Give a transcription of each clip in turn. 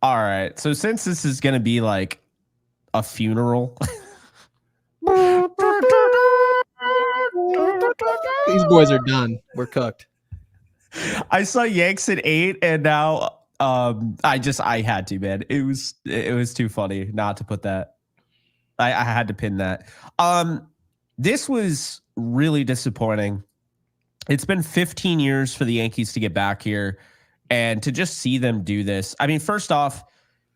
All right. So since this is going to be like a funeral, These boys are done. We're cooked. I saw Yanks at 8, and now I had to, man. It was too funny not to put that. I had to pin that. This was really disappointing. It's been 15 years for the Yankees to get back here, and to just see them do this. I mean, first off,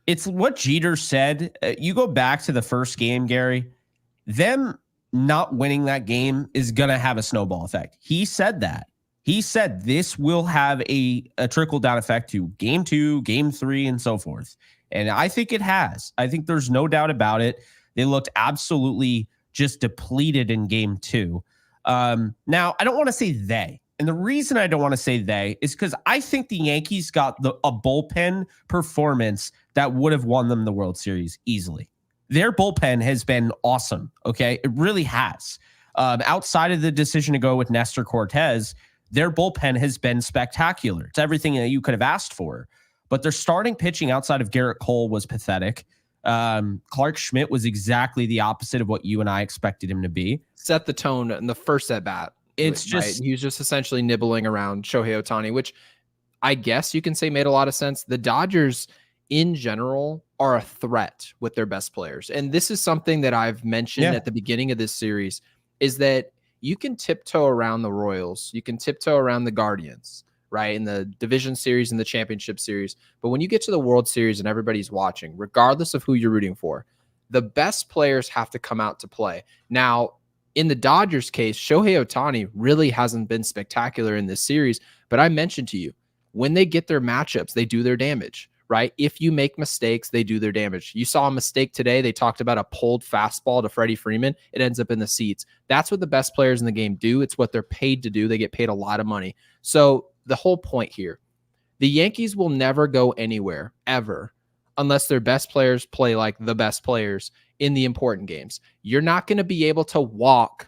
it's what Jeter said. You go back to the first game, Gary, them not winning that game is going to have a snowball effect. He said that. He said this will have a trickle down effect to game 2, game 3, and so forth. And I think it has. I think there's no doubt about it. They looked absolutely just depleted in game 2. Now, I don't want to say they. And the reason I don't want to say they is because I think the Yankees got a bullpen performance that would have won them the World Series easily. Their bullpen has been awesome. Okay. It really has. Outside of the decision to go with Nestor Cortez, their bullpen has been spectacular. It's everything that you could have asked for. But their starting pitching outside of Garrett Cole was pathetic. Clark Schmidt was exactly the opposite of what you and I expected him to be. Set the tone in the first at bat. It's just, right? He was just essentially nibbling around Shohei Otani, which I guess you can say made a lot of sense. The Dodgers in general are a threat with their best players. And this is something that I've mentioned at the beginning of this series, is that you can tiptoe around the Royals. You can tiptoe around the Guardians, right? In the division series and the championship series. But when you get to the World Series and everybody's watching, regardless of who you're rooting for, the best players have to come out to play. Now, in the Dodgers case, Shohei Otani really hasn't been spectacular in this series, but I mentioned to you, when they get their matchups, they do their damage, right? If you make mistakes, they do their damage. You saw a mistake today. They talked about a pulled fastball to Freddie Freeman. It ends up in the seats. That's what the best players in the game do. It's what they're paid to do. They get paid a lot of money. So the whole point here, the Yankees will never go anywhere, ever, unless their best players play like the best players in the important games. You're not going to be able to walk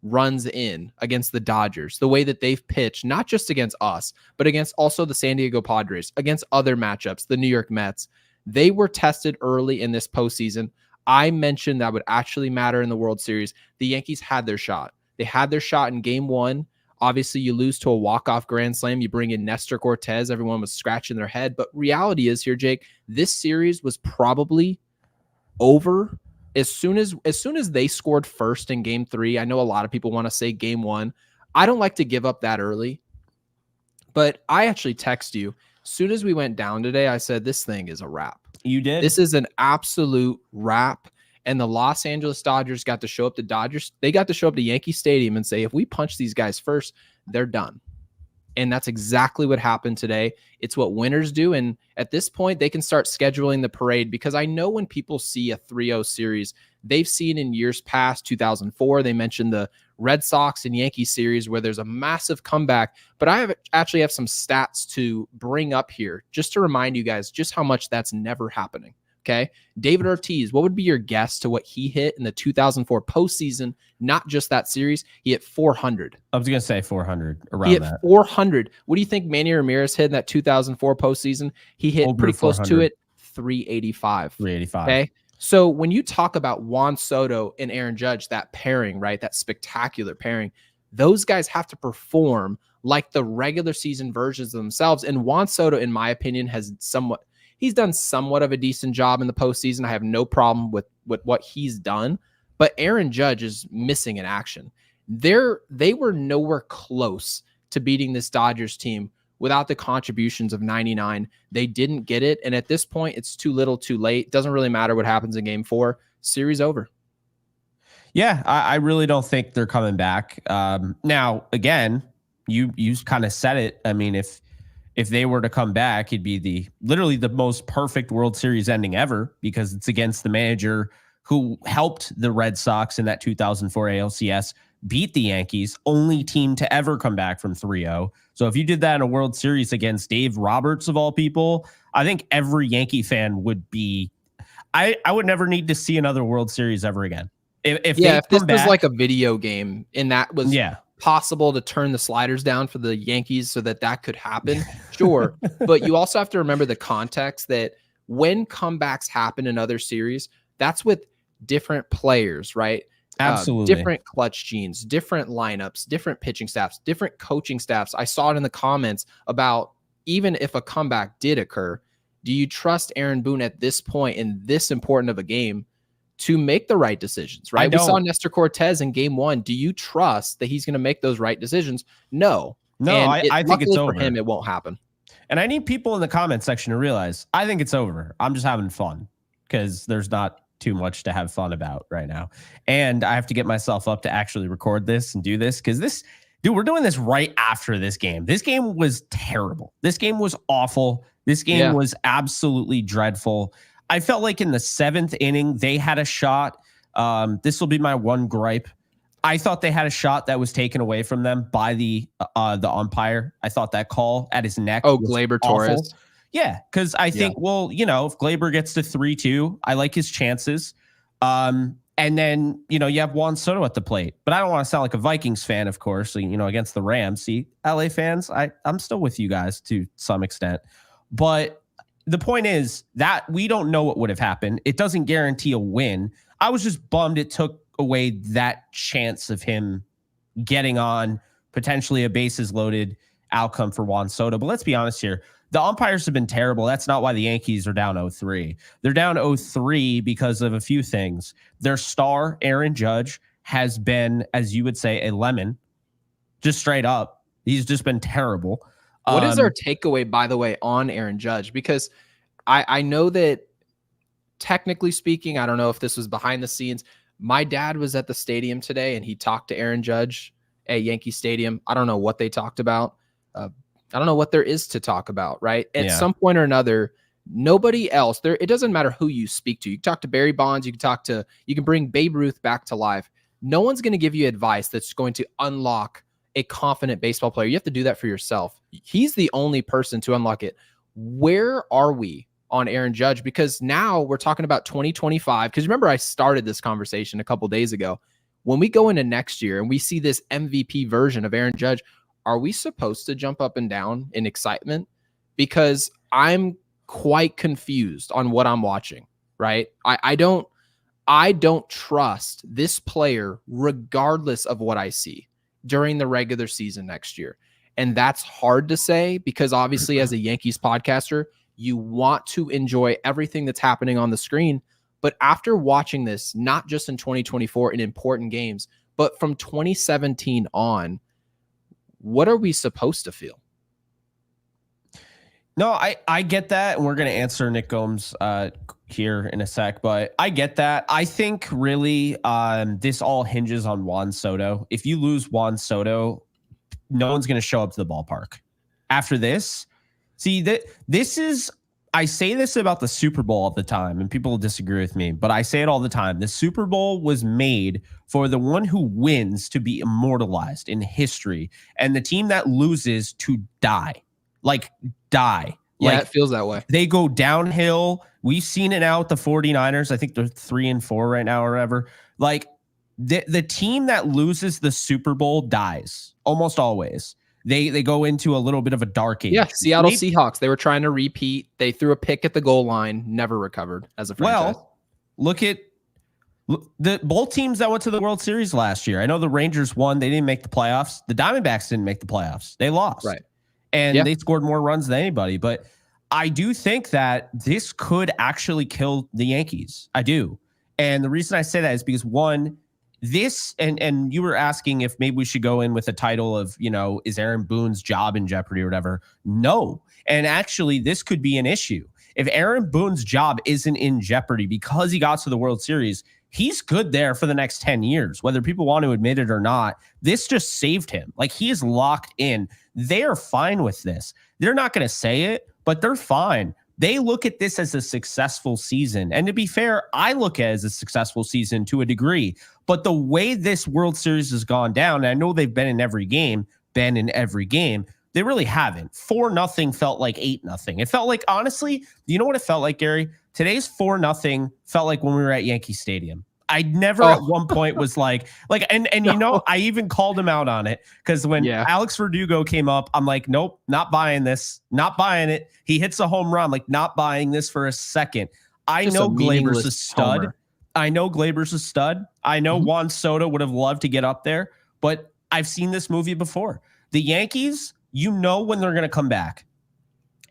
runs in against the Dodgers the way that they've pitched, not just against us, but against also the San Diego Padres, against other matchups, the New York Mets. They were tested early in this postseason. I mentioned that would actually matter in the World Series. The Yankees had their shot. They had their shot in game 1. Obviously, you lose to a walk-off grand slam. You bring in Nestor Cortez. Everyone was scratching their head. But reality is here, Jake, this series was probably over as soon as they scored first in game 3. I know a lot of people want to say game 1. I don't like to give up that early. But I actually text you. As soon as we went down today, I said, this thing is a wrap. You did? This is an absolute wrap. And the Los Angeles Dodgers got to show up to They got to show up to Yankee Stadium and say, if we punch these guys first, they're done. And that's exactly what happened today. It's what winners do. And at this point, they can start scheduling the parade, because I know when people see a 3-0 series, they've seen in years past, 2004, they mentioned the Red Sox and Yankee series where there's a massive comeback. But I actually have some stats to bring up here just to remind you guys just how much that's never happening. Okay. David Ortiz, what would be your guess to what he hit in the 2004 postseason? Not just that series. He hit 400. I was going to say 400 around he hit that. 400. What do you think Manny Ramirez hit in that 2004 postseason? He hit pretty close to it. 385. 385. Okay. So when you talk about Juan Soto and Aaron Judge, that pairing, right? That spectacular pairing, those guys have to perform like the regular season versions of themselves. And Juan Soto, in my opinion, he's done somewhat of a decent job in the postseason. I have no problem with what he's done, but Aaron Judge is missing in action. They were nowhere close to beating this Dodgers team without the contributions of 99. They didn't get it. And at this point, it's too little too late. Doesn't really matter what happens in game 4. Series over. Yeah, I really don't think they're coming back. Now, again, you kind of said it. I mean, if they were to come back, it'd be literally the most perfect World Series ending ever, because it's against the manager who helped the Red Sox in that 2004 ALCS beat the Yankees, only team to ever come back from 3-0. So if you did that in a World Series against Dave Roberts of all people, I think every Yankee fan would be, I would never need to see another World Series ever again. If this was like a video game and that was yeah. possible to turn the sliders down for the Yankees so that could happen, sure. But you also have to remember the context that when comebacks happen in other series, that's with different players, right? Absolutely. Different clutch genes, different lineups, different pitching staffs, different coaching staffs. I saw it in the comments about even if a comeback did occur, do you trust Aaron Boone at this point in this important of a game to make the right decisions, right? We saw Nestor Cortez in game 1. Do you trust that he's going to make those right decisions? No. No, I think it's over. For him, it won't happen. And I need people in the comment section to realize I think it's over. I'm just having fun because there's not too much to have fun about right now. And I have to get myself up to actually record this and do this because this, dude, we're doing this right after this game. This game was terrible. This game was awful. This game was absolutely dreadful. I felt like in the 7th inning, they had a shot. This will be my one gripe. I thought they had a shot that was taken away from them by the umpire. I thought that call at his neck. Oh, Gleyber Torres. Yeah, because I think, well, you know, if Gleyber gets to 3-2, I like his chances. And then, you know, you have Juan Soto at the plate. But I don't want to sound like a Vikings fan, of course, you know, against the Rams. See, LA fans, I'm still with you guys to some extent. But the point is that we don't know what would have happened. It doesn't guarantee a win. I was just bummed it took away that chance of him getting on potentially a bases loaded outcome for Juan Soto. But let's be honest here. The umpires have been terrible. That's not why the Yankees are down 0-3. They're down 0-3 because of a few things. Their star, Aaron Judge, has been, as you would say, a lemon. Just straight up. He's just been terrible. What is our takeaway, by the way, on Aaron Judge? Because I know that technically speaking, I don't know if this was behind the scenes. My dad was at the stadium today and he talked to Aaron Judge at Yankee Stadium. I don't know what they talked about. I don't know what there is to talk about, right? At some point or another, nobody else there. It doesn't matter who you speak to. You can talk to Barry Bonds. You can bring Babe Ruth back to life. No one's going to give you advice that's going to unlock a confident baseball player. You have to do that for yourself. He's the only person to unlock it. Where are we on Aaron Judge? Because now we're talking about 2025. Because remember, I started this conversation a couple days ago. When we go into next year and we see this MVP version of Aaron Judge, are we supposed to jump up and down in excitement? Because I'm quite confused on what I'm watching, right? I don't trust this player regardless of what I see during the regular season next year. And that's hard to say because obviously as a Yankees podcaster, you want to enjoy everything that's happening on the screen. But after watching this, not just in 2024 in important games, but from 2017 on, what are we supposed to feel? No, I get that. And we're going to answer Nick Gomes here in a sec, but I get that. I think really this all hinges on Juan Soto. If you lose Juan Soto, no one's going to show up to the ballpark. After this, I say this about the Super Bowl all the time, and people will disagree with me, but I say it all the time. The Super Bowl was made for the one who wins to be immortalized in history, and the team that loses to die. Yeah, it feels that way. They go downhill. We've seen it now with the 49ers. I think they're 3-4 right now or whatever. Like the team that loses the Super Bowl dies almost always. They go into a little bit of a dark age. Yeah, Seattle Seahawks. They were trying to repeat. They threw a pick at the goal line, never recovered as a franchise. Well, look at both teams that went to the World Series last year. I know the Rangers won. They didn't make the playoffs. The Diamondbacks didn't make the playoffs. They lost. Right. And they scored more runs than anybody. But I do think that this could actually kill the Yankees. I do. And the reason I say that is because, one, this, and you were asking if maybe we should go in with a title of, you know, is Aaron Boone's job in jeopardy or whatever? No. And actually, this could be an issue. If Aaron Boone's job isn't in jeopardy because he got to the World Series, he's good there for the next 10 years, whether people want to admit it or not. This just saved him. Like, he is locked in. They're fine with this. They're not going to say it, but they're fine. They look at this as a successful season. And to be fair, I look at it as a successful season to a degree. But the way this World Series has gone down, and I know they've been in every game, they really haven't. 4-0 felt like 8-0. It felt like, honestly, you know what it felt like, Gary? Today's 4-0 felt like when we were at Yankee Stadium. I never at one point was like, and you know, I even called him out on it because when Alex Verdugo came up, I'm like, nope, not buying this, not buying it. He hits a home run, like not buying this for a second. I know Glaber's a stud. Homer. I know Glaber's a stud. I know Juan Soto would have loved to get up there, but I've seen this movie before. The Yankees, you know when they're going to come back.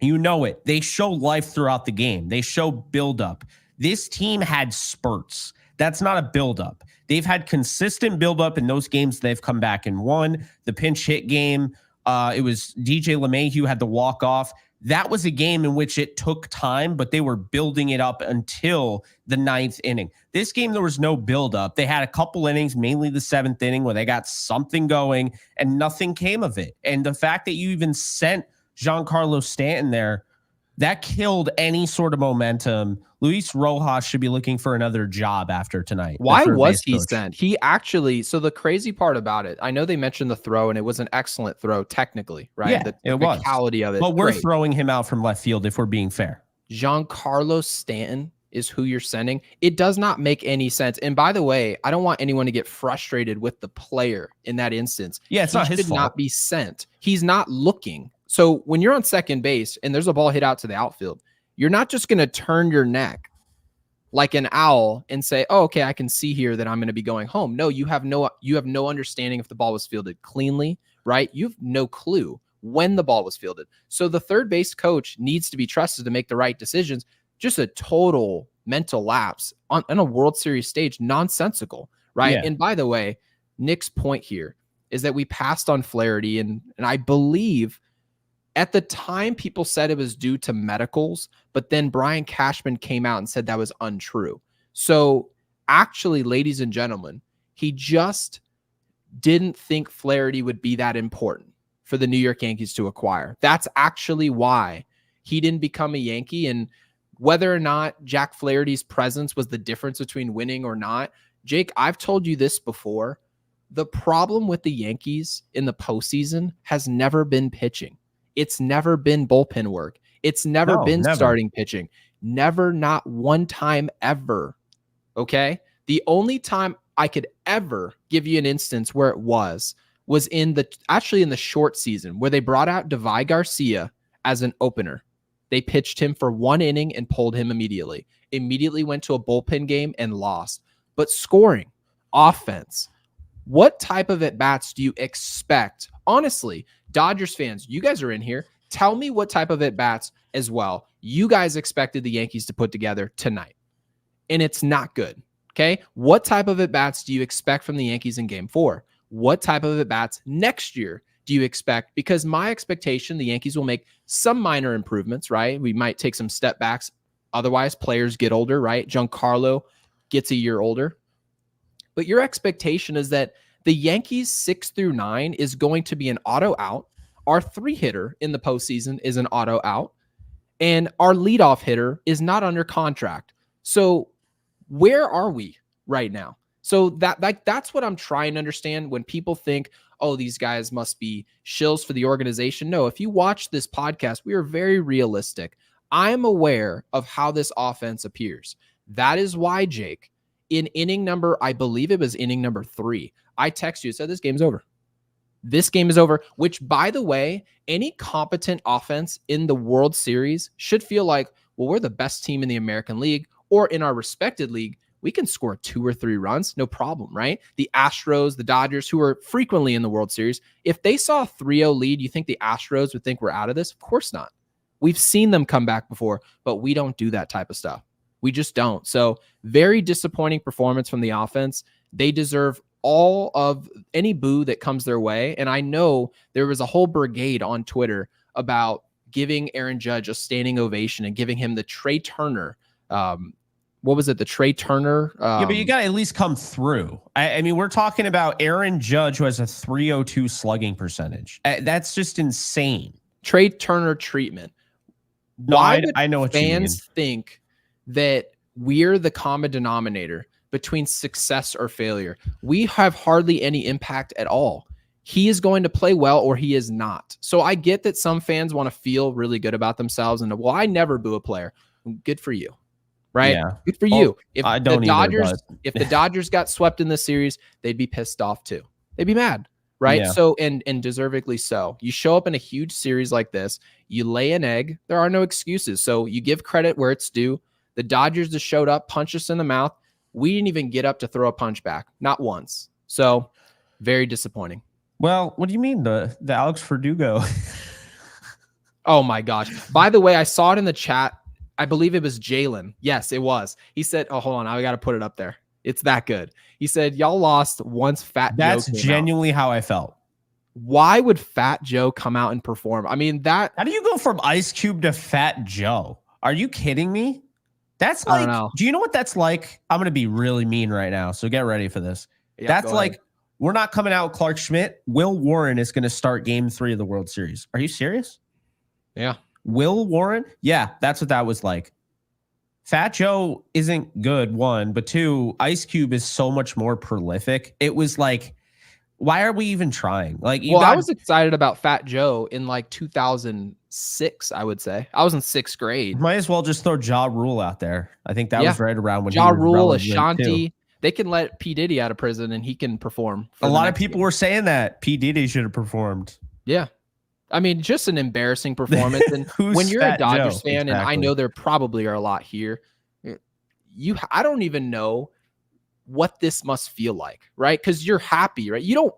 You know it. They show life throughout the game. They show buildup. This team had spurts. That's not a buildup. They've had consistent buildup in those games they've come back and won. The pinch hit game, it was DJ LeMahieu had the walk-off. That was a game in which it took time, but they were building it up until the 9th inning. This game, there was no buildup. They had a couple innings, mainly the 7th inning, where they got something going, and nothing came of it. And the fact that you even sent Giancarlo Stanton there, that killed any sort of momentum. Luis Rojas should be looking for another job after tonight. Why was he sent? He actually, so the crazy part about it, I know they mentioned the throw, and it was an excellent throw technically, right? Yeah, the it was. Technicality of it. But we're throwing him out from left field if we're being fair. Giancarlo Stanton is who you're sending. It does not make any sense. And by the way, I don't want anyone to get frustrated with the player in that instance. Yeah, it's not his fault. He should not be sent. He's not looking. So when you're on second base and there's a ball hit out to the outfield, you're not just going to turn your neck like an owl and say, oh, okay, I can see here that I'm going to be going home. No, you have no understanding if the ball was fielded cleanly, right? You have no clue when the ball was fielded. So the third base coach needs to be trusted to make the right decisions. Just a total mental lapse on a World Series stage, nonsensical, right? Yeah. And by the way, Nick's point here is that we passed on Flaherty, and I believe at the time, people said it was due to medicals, but then Brian Cashman came out and said that was untrue. So actually, ladies and gentlemen, he just didn't think Flaherty would be that important for the New York Yankees to acquire. That's actually why he didn't become a Yankee. And whether or not Jack Flaherty's presence was the difference between winning or not, Jake, I've told you this before. The problem with the Yankees in the postseason has never been pitching. It's never been bullpen work. It's never been starting pitching. Never, not one time ever. Okay? The only time I could ever give you an instance where it was in the short season where they brought out Davai Garcia as an opener. They pitched him for 1 inning and pulled him immediately. Immediately went to a bullpen game and lost. But scoring, offense, what type of at-bats do you expect? Honestly, Dodgers fans, you guys are in here. Tell me what type of at-bats as well you guys expected the Yankees to put together tonight. And it's not good, okay? What type of at-bats do you expect from the Yankees in Game 4? What type of at-bats next year do you expect? Because my expectation, the Yankees will make some minor improvements, right? We might take some step backs. Otherwise, players get older, right? Giancarlo gets a year older. But your expectation is that the Yankees 6 through 9 is going to be an auto out. Our 3-hitter in the postseason is an auto out. And our leadoff hitter is not under contract. So where are we right now? So that's what I'm trying to understand when people think, oh, these guys must be shills for the organization. No, if you watch this podcast, we are very realistic. I'm aware of how this offense appears. That is why, Jake, in inning number, I believe it was inning number 3, I text you, said this game's over. This game is over, which, by the way, any competent offense in the World Series should feel like, well, we're the best team in the American League, or in our respected league, we can score 2 or 3 runs, no problem, right? The Astros, the Dodgers, who are frequently in the World Series, if they saw a 3-0 lead, you think the Astros would think we're out of this? Of course not. We've seen them come back before, but we don't do that type of stuff. We just don't. So very disappointing performance from the offense. They deserve all of any boo that comes their way. And I know there was a whole brigade on Twitter about giving Aaron Judge a standing ovation and giving him the Trey Turner. What was it? The Trey Turner. Yeah, but you got to at least come through. I mean, we're talking about Aaron Judge, who has a 302 slugging percentage. That's just insane. Trey Turner treatment. No, I know what fans think that we're the common denominator between success or failure. We have hardly any impact at all. He is going to play well or he is not. So I get that some fans want to feel really good about themselves and, well, I never boo a player. Good for you. right? Yeah. Good for Well, you. If I the don't either, Dodgers, but if the Dodgers got swept in this series, they'd be pissed off too. They'd be mad, right? Yeah. So and deservedly so. You show up in a huge series like this, you lay an egg. There are no excuses. So you give credit where it's due. The Dodgers just showed up, punched us in the mouth. We didn't even get up to throw a punch back, not once. So very disappointing. Well, what do you mean the Alex Verdugo? Oh my gosh. By the way, I saw it in the chat. I believe it was Jalen. Yes, it was. He said, oh, hold on. I got to put it up there. It's that good. He said, y'all lost once Fat That's Joe came genuinely out. how I felt. Why would Fat Joe come out and perform? I mean, How do you go from Ice Cube to Fat Joe? Are you kidding me? That's I like, don't know. do you know what that's like? I'm going to be really mean right now. So get ready for this. Yeah, that's like, we're not coming out with Clark Schmidt. Will Warren is going to start game 3 of the World Series. Are you serious? Yeah. Will Warren? Yeah, that's what that was like. Fat Joe isn't good, 1, but 2, Ice Cube is so much more prolific. It was like, why are we even trying? Like, I was excited about Fat Joe in like 2006, I would say. I was in 6th grade. Might as well just throw Ja Rule out there. I think that was right around when Ja he was Rule, relevant Ashanti. too. They can let P. Diddy out of prison and he can perform. A lot of people were saying that P. Diddy should have performed. Yeah. I mean, just an embarrassing performance. And when you're a Dodgers fan, and I know there probably are a lot here, I don't even know what this must feel like, right? Because you're happy, right? You don't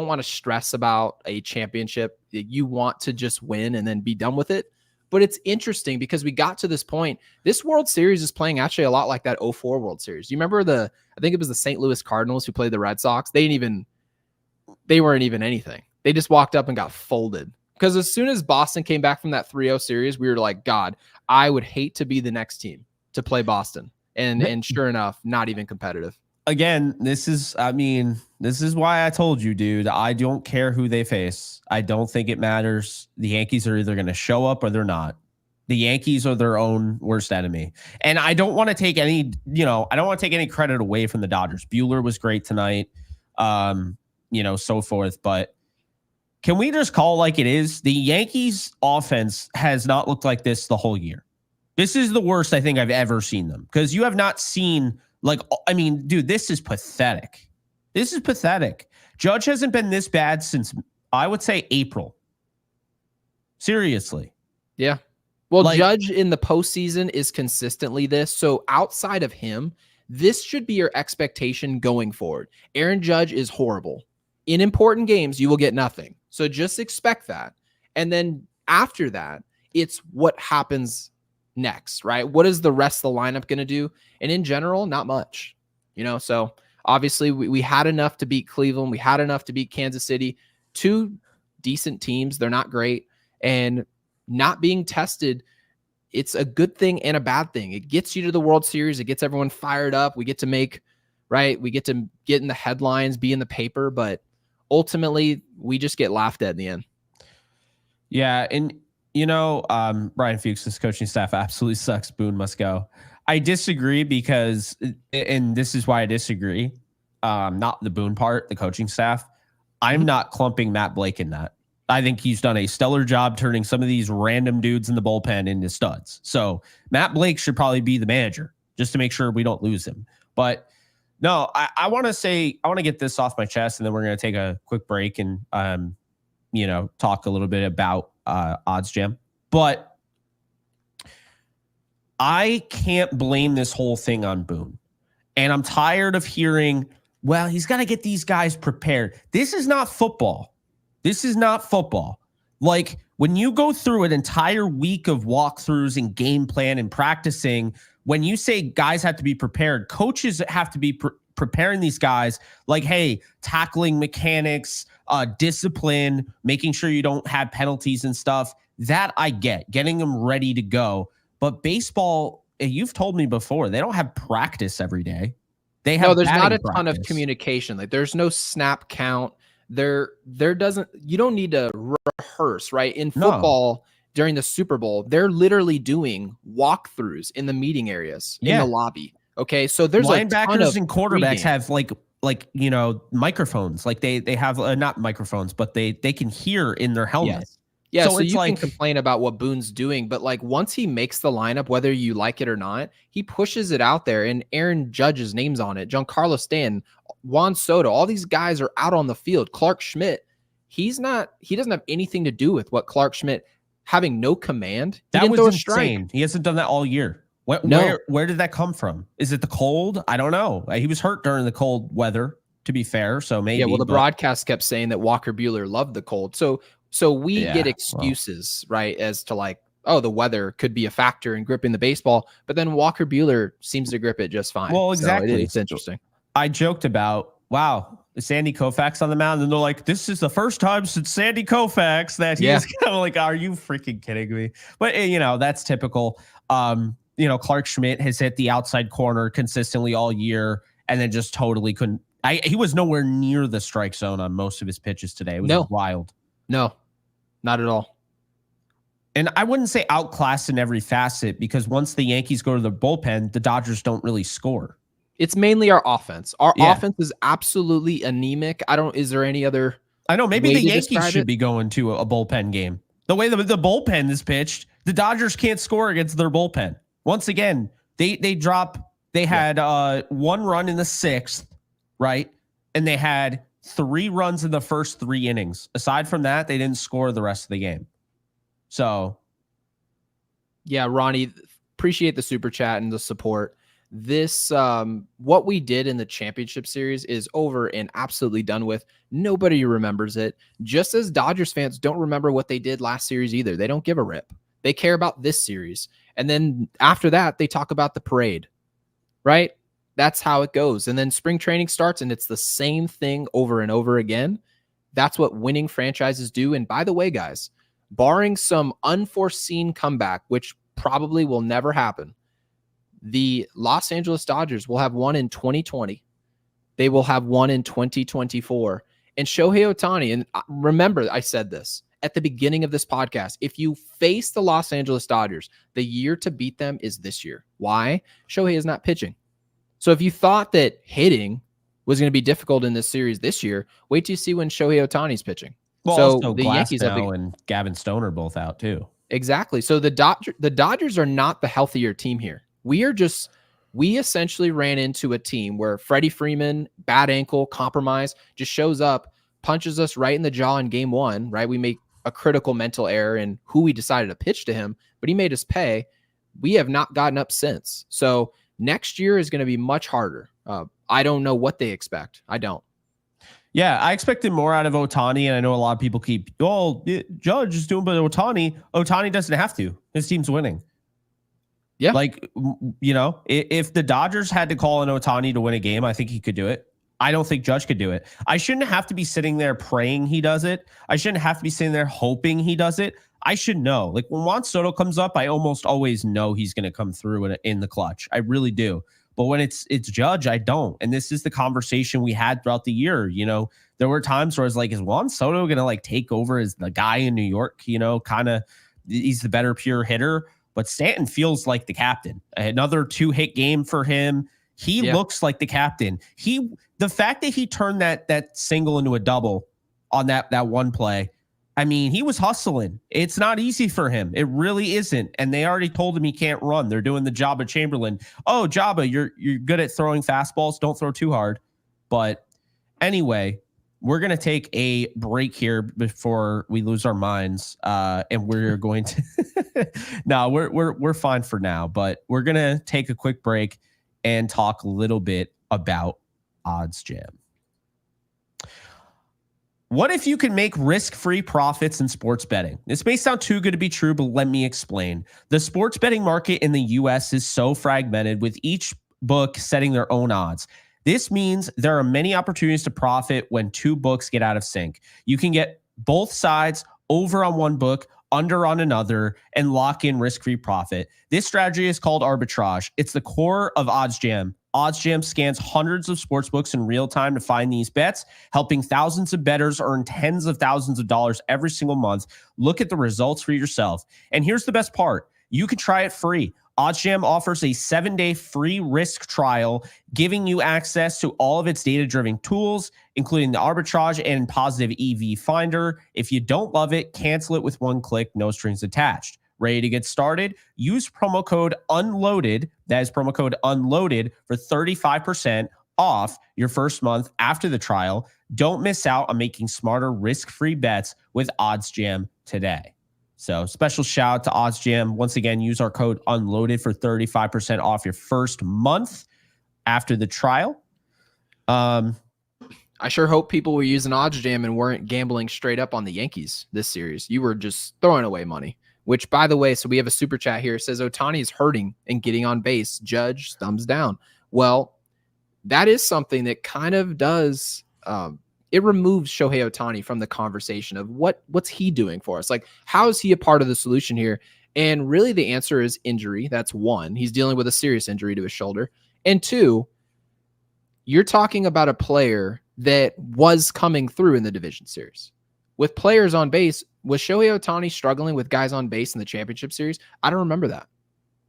want to stress about a championship. You want to just win and then be done with it. But it's interesting because we got to this point. This World Series is playing actually a lot like that 04 World Series. You remember I think it was the St. Louis Cardinals who played the Red Sox. They weren't even anything. They just walked up and got folded. Because as soon as Boston came back from that 3-0 series, we were like, God, I would hate to be the next team to play Boston. And sure enough, not even competitive. Again, this is why I told you, dude, I don't care who they face. I don't think it matters. The Yankees are either going to show up or they're not. The Yankees are their own worst enemy. And I don't want to take any, I don't want to take any credit away from the Dodgers. Buehler was great tonight, so forth. But can we just call it like it is? The Yankees offense has not looked like this the whole year. This is the worst I think I've ever seen them, because you have not seen, dude, this is pathetic. This is pathetic. Judge hasn't been this bad since, I would say, April. Seriously. Yeah. Well, Judge in the postseason is consistently this. So outside of him, this should be your expectation going forward. Aaron Judge is horrible. In important games, you will get nothing. So just expect that. And then after that, it's what happens next, right? What is the rest of the lineup going to do? And in general, not much, so obviously we had enough to beat Cleveland. We had enough to beat Kansas City, 2 decent teams. They're not great, and not being tested. It's a good thing and a bad thing. It gets you to the World Series. It gets everyone fired up. We get to we get to get in the headlines, be in the paper, but ultimately we just get laughed at in the end. Yeah. And Brian Fuchs' coaching staff absolutely sucks. Boone must go. I disagree because, and this is why I disagree, not the Boone part, the coaching staff. I'm not clumping Matt Blake in that. I think he's done a stellar job turning some of these random dudes in the bullpen into studs. So Matt Blake should probably be the manager just to make sure we don't lose him. But no, I want to get this off my chest, and then we're going to take a quick break and, talk a little bit about Odds Jam. But I can't blame this whole thing on Boone. And I'm tired of hearing, well, he's got to get these guys prepared. This is not football. This is not football. Like, when you go through an entire week of walkthroughs and game plan and practicing, when you say guys have to be prepared, coaches have to be preparing these guys like, hey, tackling mechanics, discipline, making sure you don't have penalties and stuff. That I get, getting them ready to go. But baseball, you've told me before, they don't have practice every day. They have there's not a practice. ton of communication. Like, there's no snap count. You don't need to rehearse, right? In football, during the Super Bowl, they're literally doing walkthroughs in the meeting areas in the lobby. Okay, so there's linebackers and quarterbacks have microphones. Like they have not microphones, but they can hear in their helmets. Yeah, so it's you can like, complain about what Boone's doing, but like once he makes the lineup, whether you like it or not, he pushes it out there, and Aaron Judge's name's on it. Giancarlo Stanton, Juan Soto, all these guys are out on the field. Clark Schmidt, he doesn't have anything to do with what Clark Schmidt having no command. He that didn't was throw a insane. strike. He hasn't done that all year. No. Where did that come from? Is it the cold? I don't know. He was hurt during the cold weather, to be fair. So maybe. Yeah, well, the broadcast kept saying that Walker Buehler loved the cold. So we get excuses, right, as to like, oh, the weather could be a factor in gripping the baseball, but then Walker Buehler seems to grip it just fine. Well, exactly. So it's interesting. I joked about, wow, is Sandy Koufax on the mound? And they're like, this is the first time since Sandy Koufax that he's kind of like, are you freaking kidding me? But, that's typical. Clark Schmidt has hit the outside corner consistently all year and then just totally couldn't. He was nowhere near the strike zone on most of his pitches today. It was wild. No, not at all. And I wouldn't say outclassed in every facet, because once the Yankees go to the bullpen, the Dodgers don't really score. It's mainly our offense. Our offense is absolutely anemic. Is there any other? I know, maybe the Yankees should be going to a bullpen game. The way the bullpen is pitched, the Dodgers can't score against their bullpen. Once again, they had 1 run in the 6th, right? And they had 3 runs in the first 3 innings. Aside from that, they didn't score the rest of the game. So, yeah, Ronnie, appreciate the super chat and the support. This, what we did in the championship series is over and absolutely done with. Nobody remembers it. Just as Dodgers fans don't remember what they did last series either. They don't give a rip. They care about this series. And then after that, they talk about the parade, right? That's how it goes. And then spring training starts and it's the same thing over and over again. That's what winning franchises do. And by the way, guys, barring some unforeseen comeback, which probably will never happen, the Los Angeles Dodgers will have one in 2020. They will have one in 2024. And Shohei Otani, and remember, I said this at the beginning of this podcast, if you face the Los Angeles Dodgers, the year to beat them is this year. Why? Shohei is not pitching. So if you thought that hitting was going to be difficult in this series this year, wait till you see when Shohei Otani's pitching. Well, so also the Yankees and Gavin Stone are both out too. Exactly. So the Dodgers are not the healthier team here. We essentially ran into a team where Freddie Freeman, bad ankle, compromise, just shows up, punches us right in the jaw in game 1, right? We make a critical mental error in who we decided to pitch to him, but he made us pay. We have not gotten up since. So next year is going to be much harder. I don't know what they expect. I don't. Yeah, I expected more out of Otani, and I know a lot of people Judge is doing, but Otani doesn't have to. His team's winning. Yeah. Like, if the Dodgers had to call in Otani to win a game, I think he could do it. I don't think Judge could do it. I shouldn't have to be sitting there praying he does it. I shouldn't have to be sitting there hoping he does it. I should know. Like, when Juan Soto comes up, I almost always know he's going to come through in the clutch. I really do. But when it's Judge, I don't. And this is the conversation we had throughout the year. There were times where I was like, is Juan Soto going to take over as the guy in New York? Kind of, he's the better pure hitter. But Stanton feels like the captain. Another 2-hit game for him. He looks like the captain. The fact that he turned that single into a double on that one play, I mean, he was hustling. It's not easy for him. It really isn't. And they already told him he can't run. They're doing the Jabba Chamberlain. Oh, Jabba, you're good at throwing fastballs. Don't throw too hard. But anyway, we're going to take a break here before we lose our minds. And we're going to no, we're fine for now, but we're going to take a quick break and talk a little bit about Odds Jam. What if you can make risk-free profits in sports betting? This may sound too good to be true, but let me explain. The sports betting market in the U.S. is so fragmented, with each book setting their own odds. This means there are many opportunities to profit when 2 books get out of sync. You can get both sides over on one book, under on another, and lock in risk-free profit. This strategy is called arbitrage. It's the core of Odds Jam. Odds Jam scans hundreds of sports books in real time to find these bets, helping thousands of bettors earn tens of thousands of dollars every single month. Look at the results for yourself. And here's the best part. you can try it free. OddsJam offers a 7-day free risk trial, giving you access to all of its data-driven tools, including the arbitrage and positive EV finder. If you don't love it, cancel it with one click, no strings attached. Ready to get started? Use promo code UNLOADED, that is promo code UNLOADED, for 35% off your first month after the trial. Don't miss out on making smarter risk-free bets with OddsJam today. So special shout out to OddsJam. Once again, use our code UNLOADED for 35% off your first month after the trial. I sure hope people were using OddsJam and weren't gambling straight up on the Yankees this series. You were just throwing away money, which, by the way, so we have a super chat here. It says Otani is hurting and getting on base. Judge, thumbs down. Well, that is something that kind of does it removes Shohei Otani from the conversation of what's he doing for us? Like, how is he a part of the solution here? And really the answer is injury. That's one. He's dealing with a serious injury to his shoulder. And two, you're talking about a player that was coming through in the division series. With players on base, was Shohei Otani struggling with guys on base in the championship series? I don't remember that.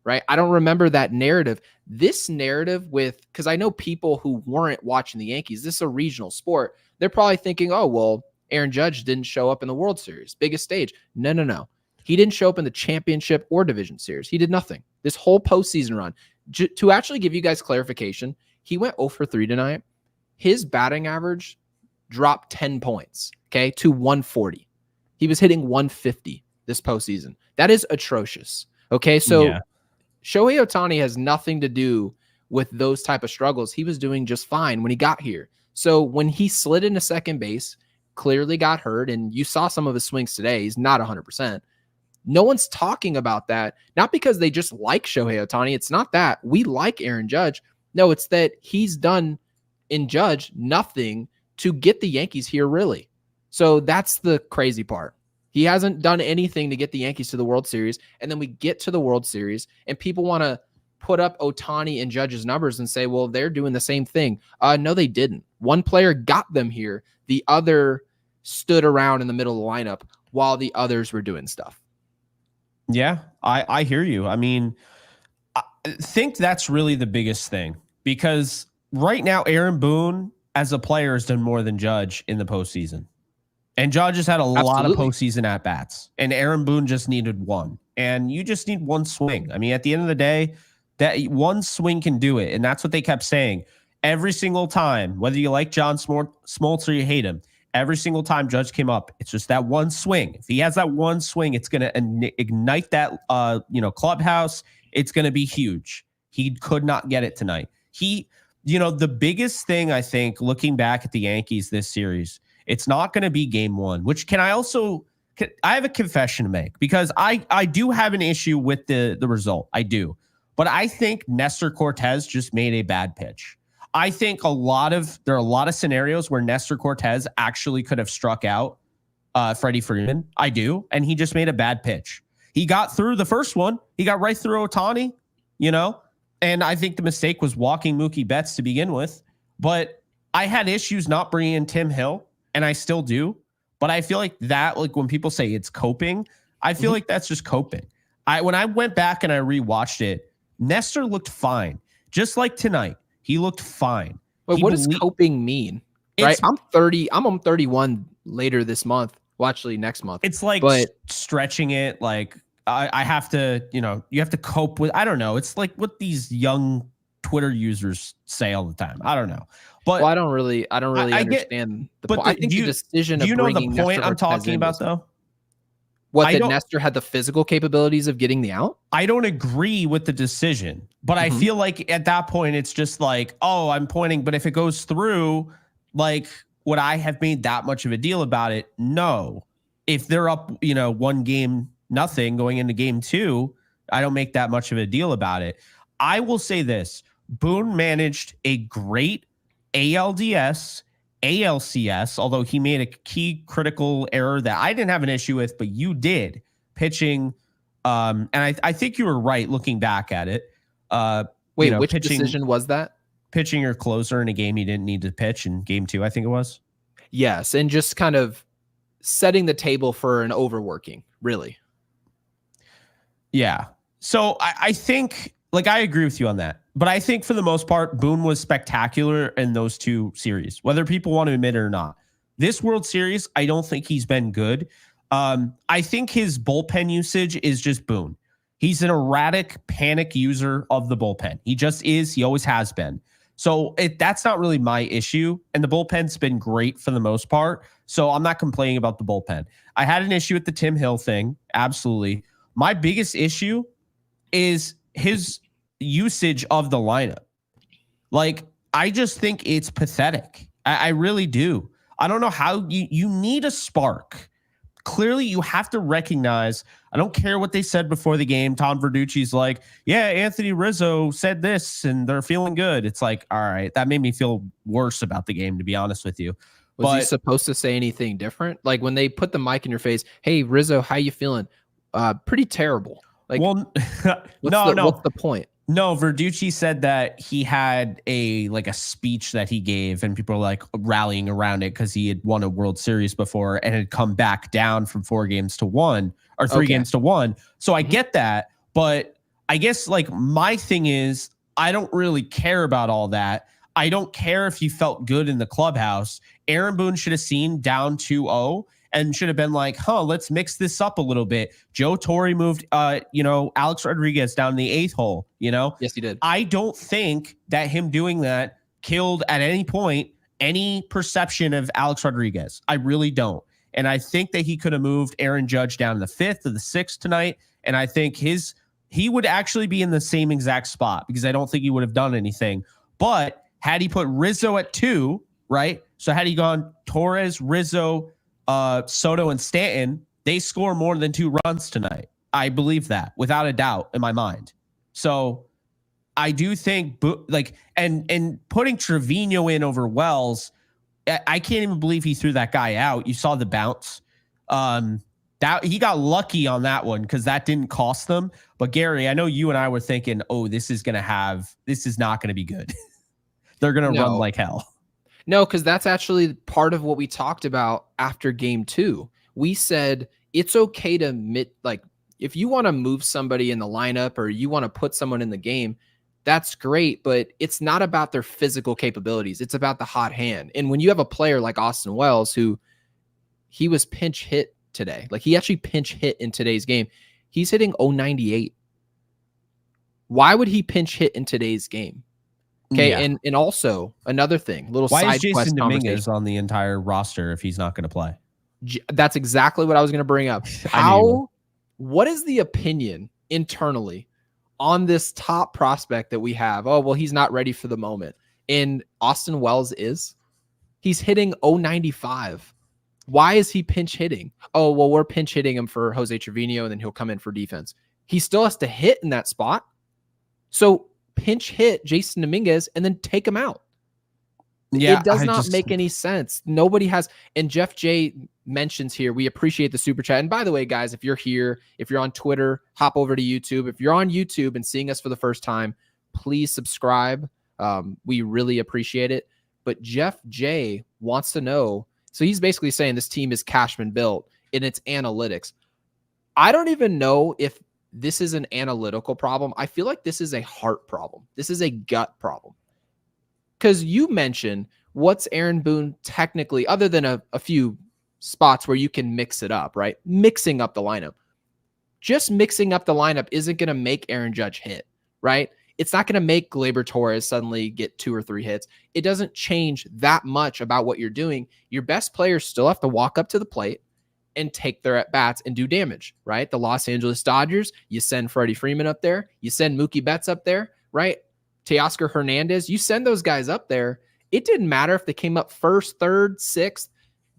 Right? I don't remember that narrative. This narrative because I know people who weren't watching the Yankees, this is a regional sport. They're probably thinking, oh, well, Aaron Judge didn't show up in the World Series, biggest stage. No. He didn't show up in the championship or division series. He did nothing. This whole postseason run. To actually give you guys clarification, he went 0 for 3 tonight. His batting average dropped 10 points, okay, to 140. He was hitting 150 this postseason. That is atrocious. Okay, so yeah. Shohei Otani has nothing to do with those type of struggles. He was doing just fine when he got here. So when he slid into second base, clearly got hurt, and you saw some of his swings today. He's not 100%. No one's talking about that, not because they just like Shohei Otani. It's not that. We like Aaron Judge. No, it's that he's done in Judge nothing to get the Yankees here, really. So that's the crazy part. He hasn't done anything to get the Yankees to the World Series, and then we get to the World Series, and people want to put up Otani and Judge's numbers and say, well, they're doing the same thing. No, they didn't. One player got them here. The other stood around in the middle of the lineup while the others were doing stuff. Yeah, I hear you. I mean, I think that's really the biggest thing, because right now, Aaron Boone as a player has done more than Judge in the postseason. And Judge has had a lot of postseason at-bats, and Aaron Boone just needed one. And you just need one swing. I mean, at the end of the day, that one swing can do it. And that's what they kept saying. Every single time, whether you like John Smoltz or you hate him, every single time Judge came up, it's just that one swing. If he has that one swing, it's going to ignite that clubhouse. It's going to be huge. He could not get it tonight. The biggest thing, I think, looking back at the Yankees this series, it's not going to be game one, which I have a confession to make, because I do have an issue with the result. I do. But I think Nestor Cortez just made a bad pitch. I think there are a lot of scenarios where Nestor Cortez actually could have struck out Freddie Freeman. I do. And he just made a bad pitch. He got through the first one. He got right through Otani, and I think the mistake was walking Mookie Betts to begin with. But I had issues not bringing in Tim Hill, and I still do. But I feel like that, like when people say it's coping, I feel like that's just coping. When I went back and I rewatched it, Nestor looked fine. Just like tonight, he looked fine. Wait, what does coping mean? Right? I'm 30. I'm 31 later this month. Well, actually next month. It's like stretching it. Like I have to, you have to cope with, I don't know. It's like what these young Twitter users say all the time. I don't know. But I don't really understand the point. I think the decision of bringing the point I'm talking about, though? That Nestor had the physical capabilities of getting the out? I don't agree with the decision, but I feel like at that point, it's just like, oh, I'm pointing. But if it goes through, like, would I have made that much of a deal about it? No. If they're up, 1-0 going into game 2, I don't make that much of a deal about it. I will say this. Boone managed a great ALDS, ALCS, although he made a key critical error that I didn't have an issue with, but you did, pitching. And I think you were right looking back at it. Which decision was that? Pitching your closer in a game you didn't need to pitch in game 2, I think it was. Yes, and just kind of setting the table for an overworking, really. Yeah. So I think, like, I agree with you on that. But I think for the most part, Boone was spectacular in those two series, whether people want to admit it or not. This World Series, I don't think he's been good. I think his bullpen usage is just Boone. He's an erratic panic user of the bullpen. He just is. He always has been. So that's not really my issue. And the bullpen's been great for the most part. So I'm not complaining about the bullpen. I had an issue with the Tim Hill thing. Absolutely. My biggest issue is his usage of the lineup. Like, I just think it's pathetic. I really do. I don't know how you need a spark. Clearly, you have to recognize, I don't care what they said before the game. Tom Verducci's like, yeah, Anthony Rizzo said this and they're feeling good. It's like, all right, that made me feel worse about the game, to be honest with you. Was he supposed to say anything different? Like when they put the mic in your face, hey, Rizzo, how you feeling? Pretty terrible. Like, well, what's the point? No, Verducci said that he had a speech that he gave, and people were like rallying around it because he had won a World Series before and had come back down from 4 games to 1 or 3 games to 1. So I get that, but I guess like my thing is I don't really care about all that. I don't care if you felt good in the clubhouse. Aaron Boone should have seen down 2-0 and should have been like, let's mix this up a little bit. Joe Torre moved, Alex Rodriguez down the 8th hole, Yes, he did. I don't think that him doing that killed at any point any perception of Alex Rodriguez. I really don't. And I think that he could have moved Aaron Judge down the 5th or the 6th tonight. And I think he would actually be in the same exact spot because I don't think he would have done anything. But had he put Rizzo at 2, right? So had he gone Torres, Rizzo, Soto, and Stanton, they score more than 2 runs tonight. I believe that without a doubt in my mind. So I do think and putting Trevino in over Wells, I can't even believe he threw that guy out. You saw the bounce. That he got lucky on that one because that didn't cost them. But Gary, I know you and I were thinking, this is not going to be good. They're going to run like hell. No, because that's actually part of what we talked about after game 2. We said it's okay to admit, like, if you want to move somebody in the lineup or you want to put someone in the game, that's great, but it's not about their physical capabilities. It's about the hot hand. And when you have a player like Austin Wells, who he was pinch hit today, like he actually pinch hit in today's game, he's hitting 098. Why would he pinch hit in today's game? Okay, yeah. And also another thing, why is Jason Dominguez on the entire roster if he's not going to play? That's exactly what I was going to bring up. What is the opinion internally on this top prospect that we have? Oh, well, he's not ready for the moment. And Austin Wells he's hitting 095. Why is he pinch hitting? Oh, well, we're pinch hitting him for Jose Trevino, and then he'll come in for defense. He still has to hit in that spot. So pinch hit Jason Dominguez and then take him out. Yeah, it does not make any sense. Nobody has. And Jeff J mentions here, we appreciate the super chat. And by the way, guys, if you're here, if you're on Twitter, hop over to YouTube. If you're on YouTube and seeing us for the first time, please subscribe. We really appreciate it. But Jeff J wants to know. So he's basically saying this team is Cashman built in its analytics. I don't even know if this is an analytical problem. I feel like this is a heart problem. This is a gut problem. Because you mentioned what's Aaron Boone technically, other than a few spots where you can mix it up, right? Mixing up the lineup. Just mixing up the lineup isn't going to make Aaron Judge hit, right? It's not going to make Gleyber Torres suddenly get 2 or 3 hits. It doesn't change that much about what you're doing. Your best players still have to walk up to the plate and take their at-bats and do damage, right? The Los Angeles Dodgers, you send Freddie Freeman up there. You send Mookie Betts up there, right? Teoscar Hernandez, you send those guys up there. It didn't matter if they came up 1st, 3rd, 6th.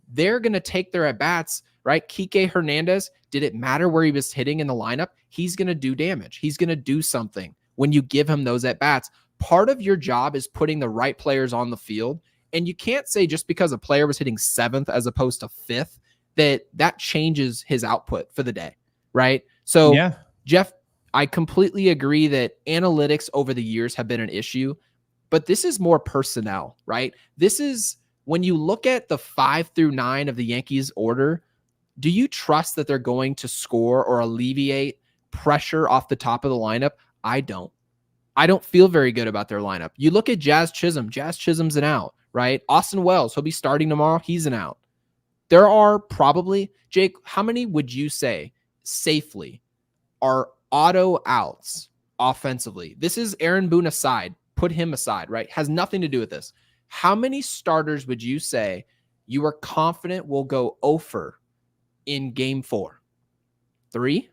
They're going to take their at-bats, right? Kike Hernandez, did it matter where he was hitting in the lineup? He's going to do damage. He's going to do something when you give him those at-bats. Part of your job is putting the right players on the field. And you can't say just because a player was hitting 7th as opposed to 5th, that changes his output for the day, right? So, yeah. Jeff, I completely agree that analytics over the years have been an issue, but this is more personnel, right? This is when you look at the 5 through 9 of the Yankees order, do you trust that they're going to score or alleviate pressure off the top of the lineup. I don't feel very good about their lineup. You look at Jazz Chisholm. Jazz Chisholm's an out, right? Austin Wells, he'll be starting tomorrow. He's an out. There are probably, Jake, how many would you say safely are auto outs offensively? This is Aaron Boone aside. Put him aside, right? Has nothing to do with this. How many starters would you say you are confident will go 0 in game 4? 3?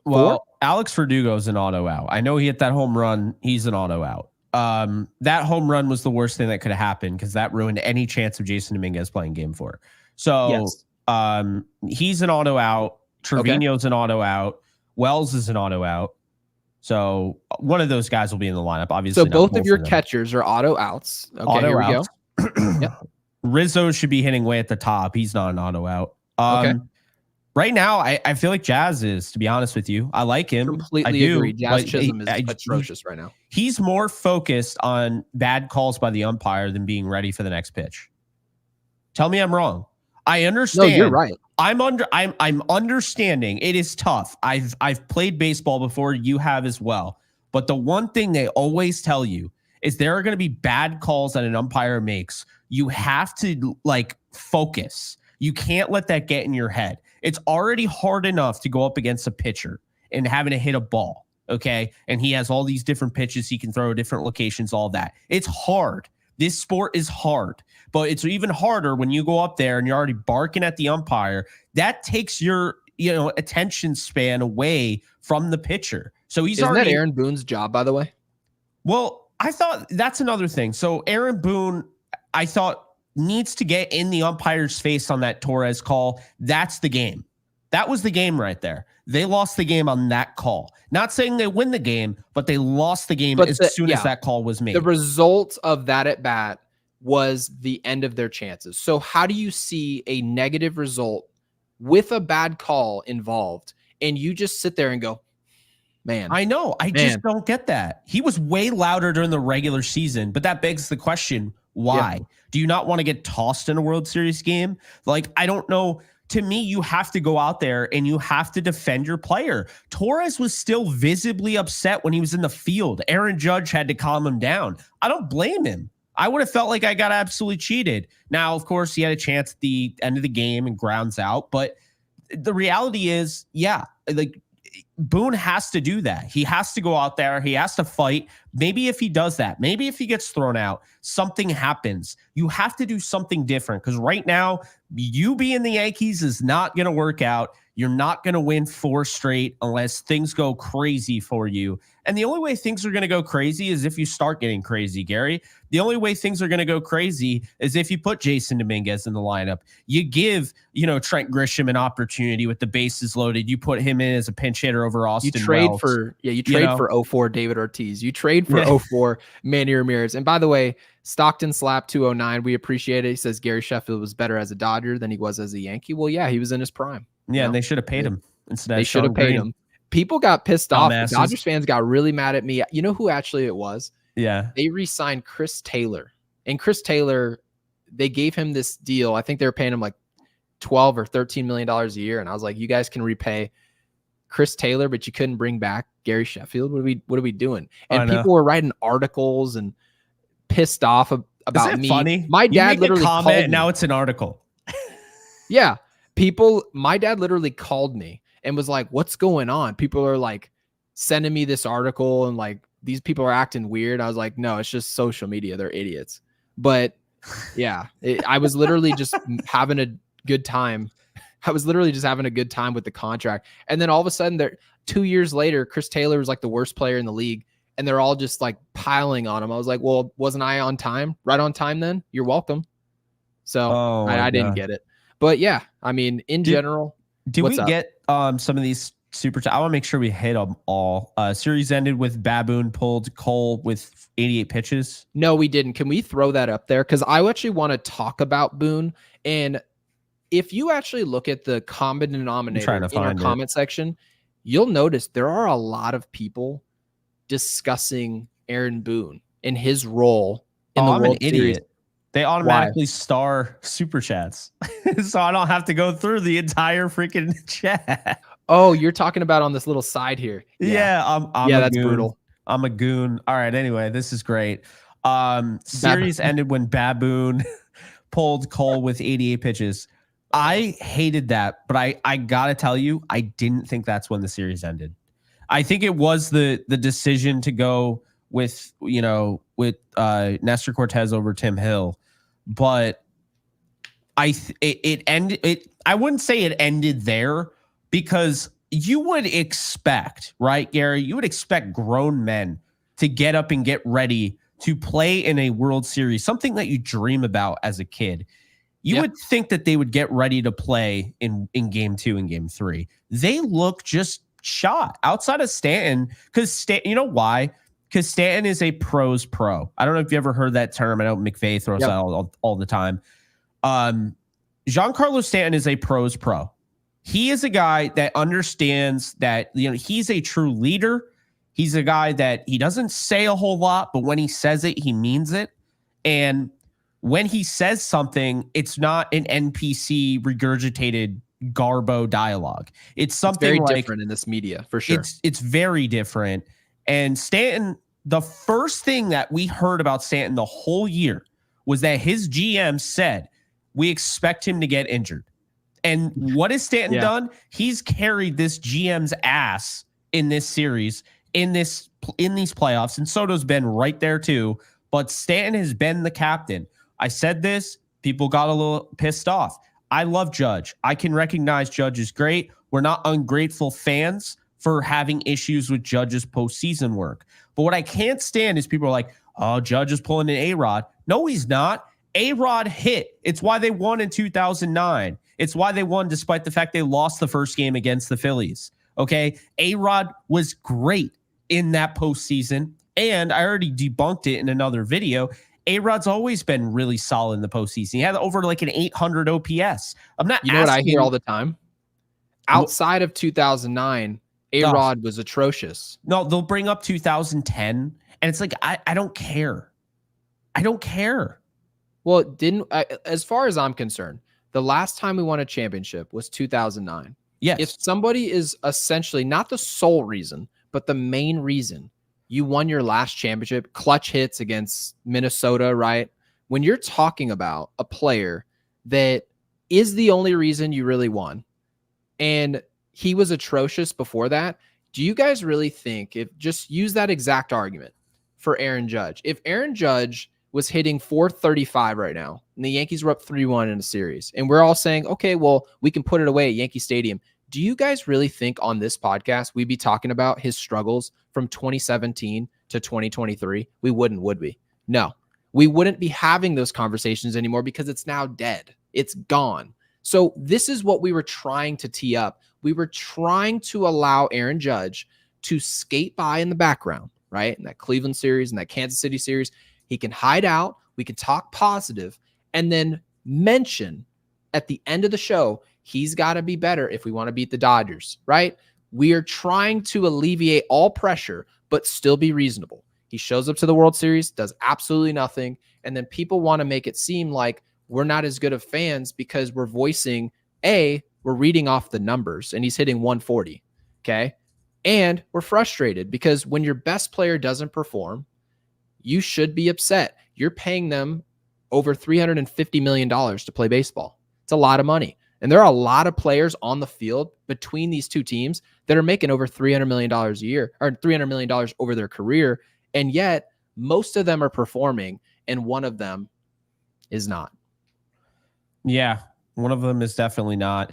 Well, Alex Verdugo's an auto out. I know he hit that home run. He's an auto out. That home run was the worst thing that could have happened because that ruined any chance of Jason Dominguez playing game 4. So yes. He's an auto out. Trevino's an auto out. Wells is an auto out. So one of those guys will be in the lineup. Obviously, so both of your catchers are auto outs. Okay, auto here outs. We go. Yep. Rizzo should be hitting way at the top. He's not an auto out. Okay. Right now, I feel like Jazz is, to be honest with you. I like him. Completely agree. Jazz Chisholm is atrocious right now. He's more focused on bad calls by the umpire than being ready for the next pitch. Tell me I'm wrong. I understand. No, you're right. I'm understanding. It is tough. I've played baseball before. You have as well. But the one thing they always tell you is there are going to be bad calls that an umpire makes. You have to focus. You can't let that get in your head. It's already hard enough to go up against a pitcher and having to hit a ball. Okay. And he has all these different pitches he can throw at different locations, all that. It's hard. This sport is hard, but it's even harder when you go up there and you're already barking at the umpire. That takes your, attention span away from the pitcher. So Isn't that Aaron Boone's job, by the way? Well, I thought that's another thing. So Aaron Boone, I thought, needs to get in the umpire's face on that Torres call. That's the game. That was the game right there. They lost the game on that call. Not saying they win the game, but they lost the game as soon as that call was made. The result of that at bat was the end of their chances. So how do you see a negative result with a bad call involved and you just sit there and go, man, I know. I just don't get that. He was way louder during the regular season, but that begs the question, why? Yeah. Do you not want to get tossed in a World Series game? I don't know. To me, you have to go out there and you have to defend your player. Torres was still visibly upset when he was in the field. Aaron Judge had to calm him down. I don't blame him. I would have felt like I got absolutely cheated. Now, of course, he had a chance at the end of the game and grounds out. But the reality is, Boone has to do that. He has to go out there. He has to fight. Maybe if he does that, maybe if he gets thrown out, something happens. You have to do something different because right now, you being the Yankees is not going to work out. You're not going to win 4 straight unless things go crazy for you. And the only way things are going to go crazy is if you start getting crazy, Gary. The only way things are going to go crazy is if you put Jason Dominguez in the lineup. You give, Trent Grisham an opportunity with the bases loaded. You put him in as a pinch hitter over Austin Wells. For 04 David Ortiz. You trade for 04 Manny Ramirez. And by the way, Stockton Slap 209, we appreciate it. He says Gary Sheffield was better as a Dodger than he was as a Yankee. Well, yeah, he was in his prime. Yeah, and they should have paid him instead. They should have paid him. People got pissed off. Dodgers fans got really mad at me. You know who actually it was? Yeah. They re-signed Chris Taylor. And Chris Taylor, they gave him this deal. I think they were paying him like $12 or $13 million a year. And I was like, you guys can repay Chris Taylor, but you couldn't bring back Gary Sheffield. What are we doing? And people were writing articles and pissed off about me. Funny? My dad literally called me. Now it's an article. Yeah. My dad literally called me and was like, what's going on? People are like sending me this article and like, these people are acting weird. I was like, no, it's just social media. They're idiots. But yeah, I was literally just having a good time. I was literally just having a good time with the contract. And then all of a sudden 2 years later, Chris Taylor was like the worst player in the league. And they're all just like piling on him. I was like, well, wasn't I on time? Right on time then? You're welcome. So I didn't get it. But yeah, I mean, in general. Did we get some of these super I want to make sure we hit them all. Series ended with Baboon pulled Cole with 88 pitches. No, we didn't. Can we throw that up there? Because I actually want to talk about Boone. And if you actually look at the common denominator in our comment section, you'll notice there are a lot of people discussing Aaron Boone and his role in the World Series. They automatically star super chats. So I don't have to go through the entire freaking chat. Oh, you're talking about on this little side here. Yeah, I'm Yeah, a that's goon. brutal. I'm a goon. All right. Anyway, this is great. Series Baboon. ended when Baboon pulled Cole with 88 pitches. I hated that, but I gotta tell you, I didn't think that's when the series ended. I think it was the decision to go with Nestor Cortez over Tim Hill, but it ended. I wouldn't say it ended there, because you would expect, right, Gary? You would expect grown men to get up and get ready to play in a World Series, something that you dream about as a kid. You would think that they would get ready to play in game 2 and game 3. They look just shot outside of Stanton, because you know why? Because Stanton is a pro's pro. I don't know if you ever heard that term. I know McVay throws that all the time. Giancarlo Stanton is a pro's pro. He is a guy that understands that, he's a true leader. He's a guy that he doesn't say a whole lot, but when he says it, he means it. And when he says something, it's not an NPC regurgitated garbo dialogue. It's something very different in this media, for sure. It's very different. And Stanton, the first thing that we heard about Stanton the whole year was that his GM said, we expect him to get injured. And what has Stanton done? He's carried this GM's ass in this series, in these playoffs, and Soto's been right there too. But Stanton has been the captain. I said this, people got a little pissed off. I love Judge. I can recognize Judge is great. We're not ungrateful fans for having issues with Judge's postseason work. But what I can't stand is people are like, oh, Judge is pulling an A-Rod. No, he's not. A-Rod hit. It's why they won in 2009. It's why they won despite the fact they lost the first game against the Phillies. Okay? A-Rod was great in that postseason, and I already debunked it in another video. A-Rod's always been really solid in the postseason. He had over like an 800 OPS. I'm not. You know what I hear all the time? Outside of 2009, A-Rod was atrocious. No, they'll bring up 2010, and it's like I don't care. I don't care. Well, as far as I'm concerned, the last time we won a championship was 2009. Yes. If somebody is essentially not the sole reason, but the main reason you won your last championship, clutch hits against Minnesota, right? When you're talking about a player that is the only reason you really won, and he was atrocious before that, do you guys really think, if just use that exact argument for Aaron Judge, if Aaron Judge was hitting 435 right now, and the Yankees were up 3-1 in a series, and we're all saying, okay, well, we can put it away at Yankee Stadium. Do you guys really think on this podcast we'd be talking about his struggles from 2017 to 2023? We wouldn't, would we? No, we wouldn't be having those conversations anymore because it's now dead. It's gone. So this is what we were trying to tee up. We were trying to allow Aaron Judge to skate by in the background, right? In that Cleveland series, in that Kansas City series, he can hide out. We can talk positive and then mention at the end of the show, he's got to be better if we want to beat the Dodgers, right? We are trying to alleviate all pressure, but still be reasonable. He shows up to the World Series, does absolutely nothing, and then people want to make it seem like we're not as good of fans because we're voicing, we're reading off the numbers, and he's hitting 140, okay? And we're frustrated because when your best player doesn't perform, you should be upset. You're paying them over $350 million to play baseball. It's a lot of money. And there are a lot of players on the field between these two teams that are making over $300 million a year or $300 million over their career. And yet most of them are performing and one of them is not. Yeah, one of them is definitely not.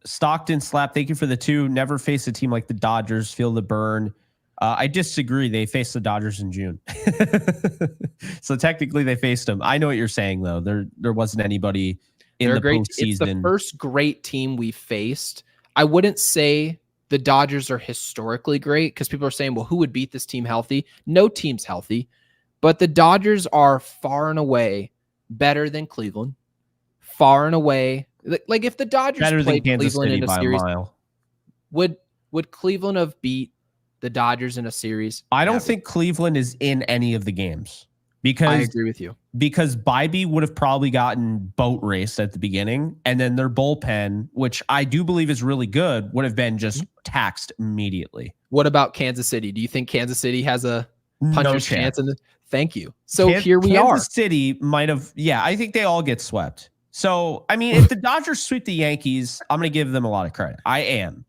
Stockton Slap, thank you for the 2. Never face a team like the Dodgers. Feel the burn. I disagree. They faced the Dodgers in June. So technically they faced them. I know what you're saying, though. There wasn't anybody in the postseason. It's the first great team we faced. I wouldn't say the Dodgers are historically great because people are saying, well, who would beat this team healthy? No team's healthy. But the Dodgers are far and away better than Cleveland. Far and away. Like if the Dodgers played Cleveland in a series, would Cleveland have beat the Dodgers in a series? I don't think Cleveland is in any of the games. because I agree with you. Because Bybee would have probably gotten boat raced at the beginning, and then their bullpen, which I do believe is really good, would have been just taxed immediately. What about Kansas City? Do you think Kansas City has a puncher's chance? Thank you. So here we are. Kansas City might have, I think they all get swept. So, I mean, if the Dodgers sweep the Yankees, I'm going to give them a lot of credit. I am.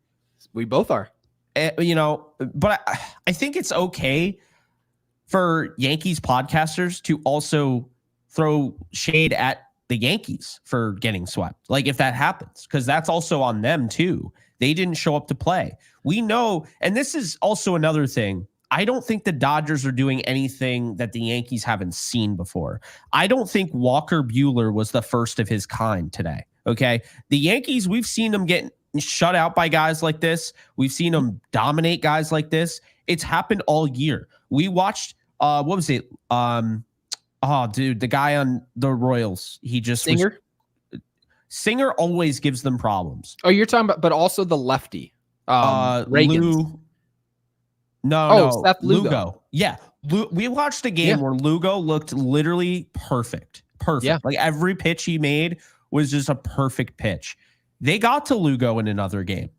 We both are. But I think it's okay for Yankees podcasters to also throw shade at the Yankees for getting swept. Like if that happens, because that's also on them too. They didn't show up to play. We know, and this is also another thing. I don't think the Dodgers are doing anything that the Yankees haven't seen before. I don't think Walker Buehler was the first of his kind today. Okay. The Yankees, we've seen them get shut out by guys like this. We've seen them dominate guys like this. It's happened all year. We watched, what was it? The guy on the Royals, he just Singer always gives them problems. Oh, you're talking about, but also the lefty, Reagan. Seth Lugo. Yeah. We watched a game where Lugo looked literally perfect. Yeah. Like every pitch he made was just a perfect pitch. They got to Lugo in another game.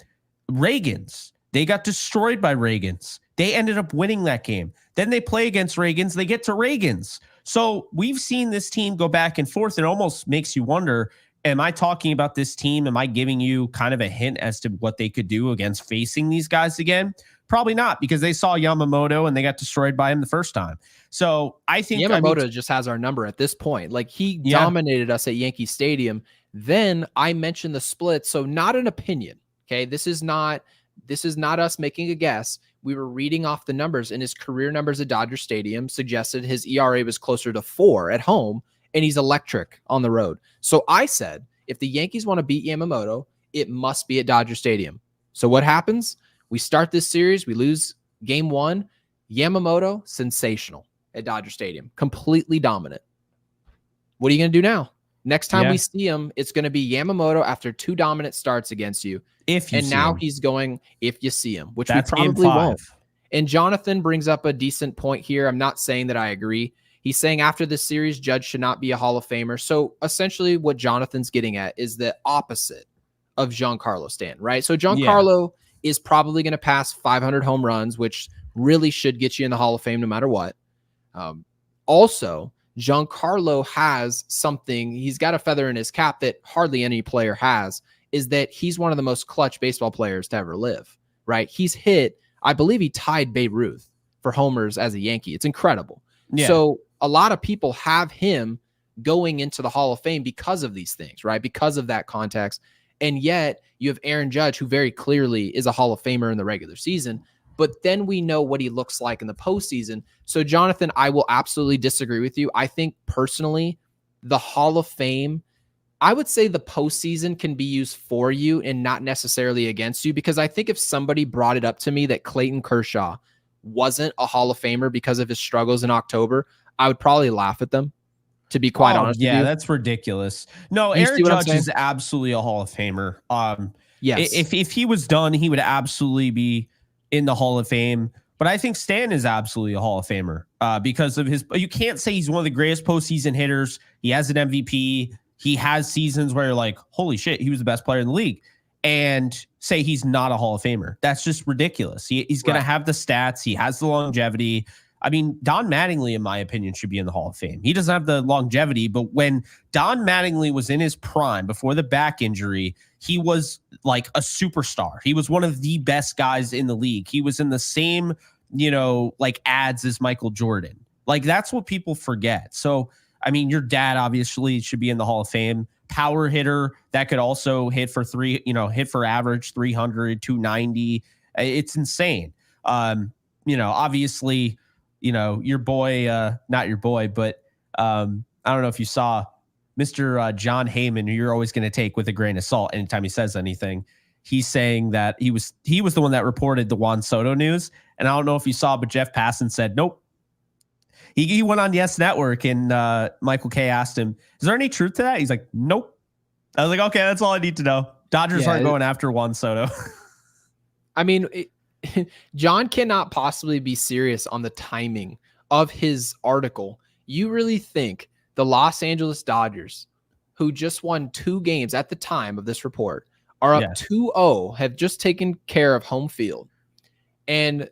Reagans, they got destroyed by Reagans. They ended up winning that game. Then they play against Reagans. They get to Reagans. So we've seen this team go back and forth. It almost makes you wonder, am I talking about this team? Am I giving you kind of a hint as to what they could do against facing these guys again? Probably not, because they saw Yamamoto and they got destroyed by him the first time. So I think Yamamoto just has our number at this point. Like he dominated us at Yankee Stadium. Then I mentioned the split. So not an opinion. Okay. This is not us making a guess. We were reading off the numbers, and his career numbers at Dodger Stadium suggested his ERA was closer to 4 at home, and he's electric on the road. So I said, if the Yankees want to beat Yamamoto, it must be at Dodger Stadium. So what happens? We start this series. We lose game 1. Yamamoto, sensational at Dodger Stadium. Completely dominant. What are you going to do now? Next time we see him, it's going to be Yamamoto after 2 dominant starts against you. He's going, if you see him, which we probably won't. And Jonathan brings up a decent point here. I'm not saying that I agree. He's saying after this series, Judge should not be a Hall of Famer. So essentially what Jonathan's getting at is the opposite of Giancarlo Stanton, right? So Giancarlo is probably going to pass 500 home runs, which really should get you in the Hall of Fame no matter what. Also, Giancarlo has something, he's got a feather in his cap that hardly any player has, is that he's one of the most clutch baseball players to ever live, right? He's hit, I believe he tied Babe Ruth for homers as a Yankee. It's incredible. Yeah. So a lot of people have him going into the Hall of Fame because of these things, right? Because of that context. And yet you have Aaron Judge, who very clearly is a Hall of Famer in the regular season, but then we know what he looks like in the postseason. So Jonathan, I will absolutely disagree with you. I think personally, the Hall of Fame, I would say the postseason can be used for you and not necessarily against you, because I think if somebody brought it up to me that Clayton Kershaw wasn't a Hall of Famer because of his struggles in October, I would probably laugh at them, to be quite honest with you. Yeah, that's ridiculous. No, Aaron Judge is absolutely a Hall of Famer. Yes. If he was done, he would absolutely be in the Hall of Fame. But I think Stan is absolutely a Hall of Famer because of his. You can't say he's one of the greatest postseason hitters. He has an MVP. He has seasons where you're like, holy shit, he was the best player in the league, and say he's not a Hall of Famer. That's just ridiculous. He's going to have the stats. He has the longevity. I mean, Don Mattingly, in my opinion, should be in the Hall of Fame. He doesn't have the longevity, but when Don Mattingly was in his prime before the back injury, he was like a superstar. He was one of the best guys in the league. He was in the same, like ads as Michael Jordan. Like that's what people forget. So, I mean, your dad obviously should be in the Hall of Fame. Power hitter that could also hit for average 300, 290. It's insane. Obviously, your boy, not your boy, but I don't know if you saw Mr. John Heyman, who you're always going to take with a grain of salt anytime he says anything. He's saying that he was the one that reported the Juan Soto news. And I don't know if you saw, but Jeff Passan said, nope. He went on Yes Network, and Michael K asked him, is there any truth to that? He's like, nope. I was like, okay, that's all I need to know. Dodgers aren't going after Juan Soto. I mean, John cannot possibly be serious on the timing of his article You really think the Los Angeles Dodgers, who just won 2 games at the time of this report, are up 2-0, have just taken care of home field, and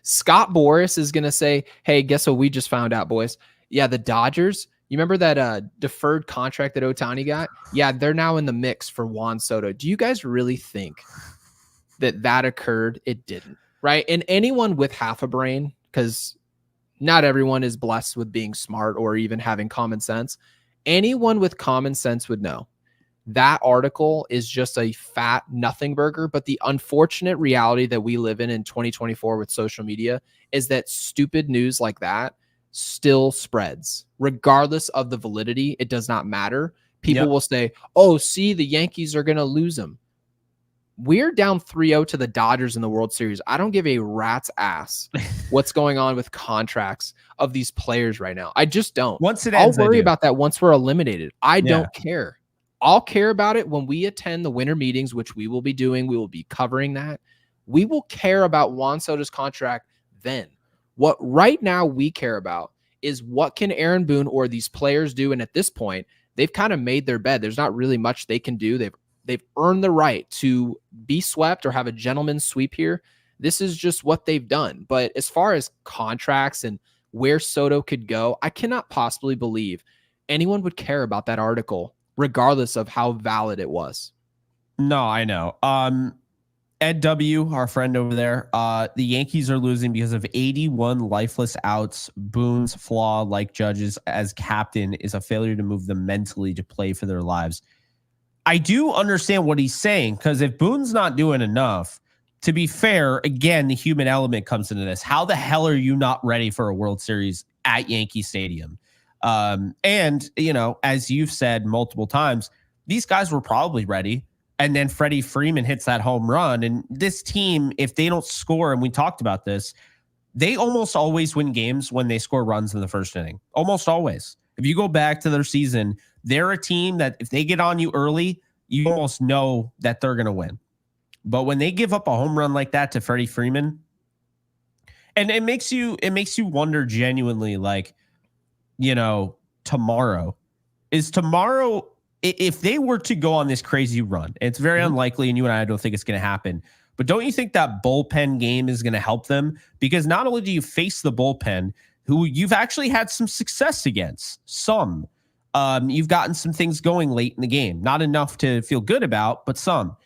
Scott Boras is going to say, hey, guess what we just found out, boys? Yeah, the Dodgers, you remember that deferred contract that Otani got? Yeah, they're now in the mix for Juan Soto. Do you guys really think that occurred? It didn't, right? And anyone with half a brain, because not everyone is blessed with being smart or even having common sense, anyone with common sense would know that article is just a fat nothing burger. But the unfortunate reality that we live in 2024 with social media is that stupid news like that still spreads regardless of the validity. It does not matter. People will say, oh, see, the Yankees are going to lose them. We're down 3-0 to the Dodgers in the World Series. I don't give a rat's ass what's going on with contracts of these players right now. I just don't. Once it ends, I'll worry about that once we're eliminated. I don't care. I'll care about it when we attend the winter meetings, which we will be doing. We will be covering that. We will care about Juan Soto's contract then. What right now we care about is what can Aaron Boone or these players do? And at this point, they've kind of made their bed. There's not really much they can do. They've earned the right to be swept or have a gentleman's sweep here. This is just what they've done. But as far as contracts and where Soto could go, I cannot possibly believe anyone would care about that article, regardless of how valid it was. No, I know. Ed W., our friend over there, the Yankees are losing because of 81 lifeless outs. Boone's flaw, like Judge's as captain, is a failure to move them mentally to play for their lives. I do understand what he's saying, because if Boone's not doing enough, to be fair, again, the human element comes into this. How the hell are you not ready for a World Series at Yankee Stadium? And, you know, as you've said multiple times, these guys were probably ready. And then Freddie Freeman hits that home run. And this team, if they don't score, and we talked about this, they almost always win games when they score runs in the first inning. Almost always. If you go back to their season, they're a team that if they get on you early, you almost know that they're going to win. But when they give up a home run like that to Freddie Freeman, and it makes you wonder genuinely, like, you know, tomorrow, if they were to go on this crazy run, it's very unlikely, and you and I don't think it's going to happen, but don't you think that bullpen game is going to help them? Because not only do you face the bullpen, who you've actually had some success against, you've gotten some things going late in the game, not enough to feel good about, but some.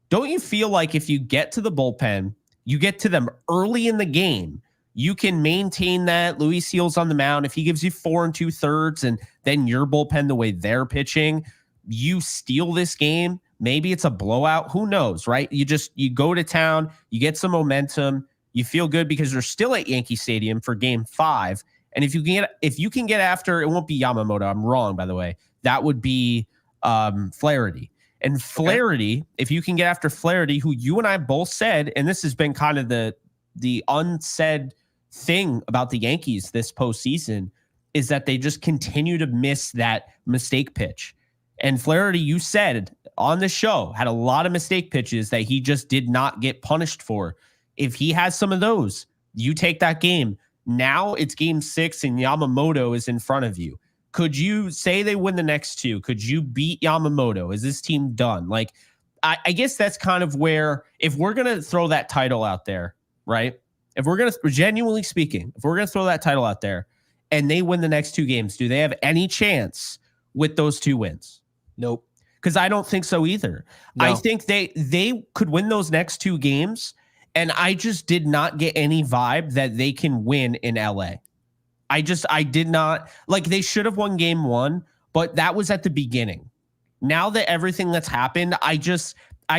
Don't you feel like if you get to the bullpen, you get to them early in the game, you can maintain that? Luis Seal's on the mound. If he gives you 4 2/3 and then your bullpen the way they're pitching, you steal this game. Maybe it's a blowout. Who knows, right? You go to town, you get some momentum, you feel good because you're still at Yankee Stadium for Game 5. And if you can get after, it won't be Yamamoto. I'm wrong, by the way. That would be Flaherty. And Flaherty, if you can get after Flaherty, who you and I both said, and this has been kind of the unsaid thing about the Yankees this postseason, is that they just continue to miss that mistake pitch. And Flaherty, you said on the show, had a lot of mistake pitches that he just did not get punished for. If he has some of those, you take that game. Now it's Game 6 and Yamamoto is in front of you. Could you say they win the next 2? Could you beat Yamamoto? Is this team done? Like, I guess that's kind of where, if we're going to throw that title out there, right? If we're going to, genuinely speaking, if we're going to throw that title out there and they win the next 2 games, do they have any chance with those 2 wins? Nope. Because I don't think so either. No. I think they could win those next 2 games, and I just did not get any vibe that they can win in LA. I did not, like, they should have won Game 1, but that was at the beginning. Now that everything that's happened, I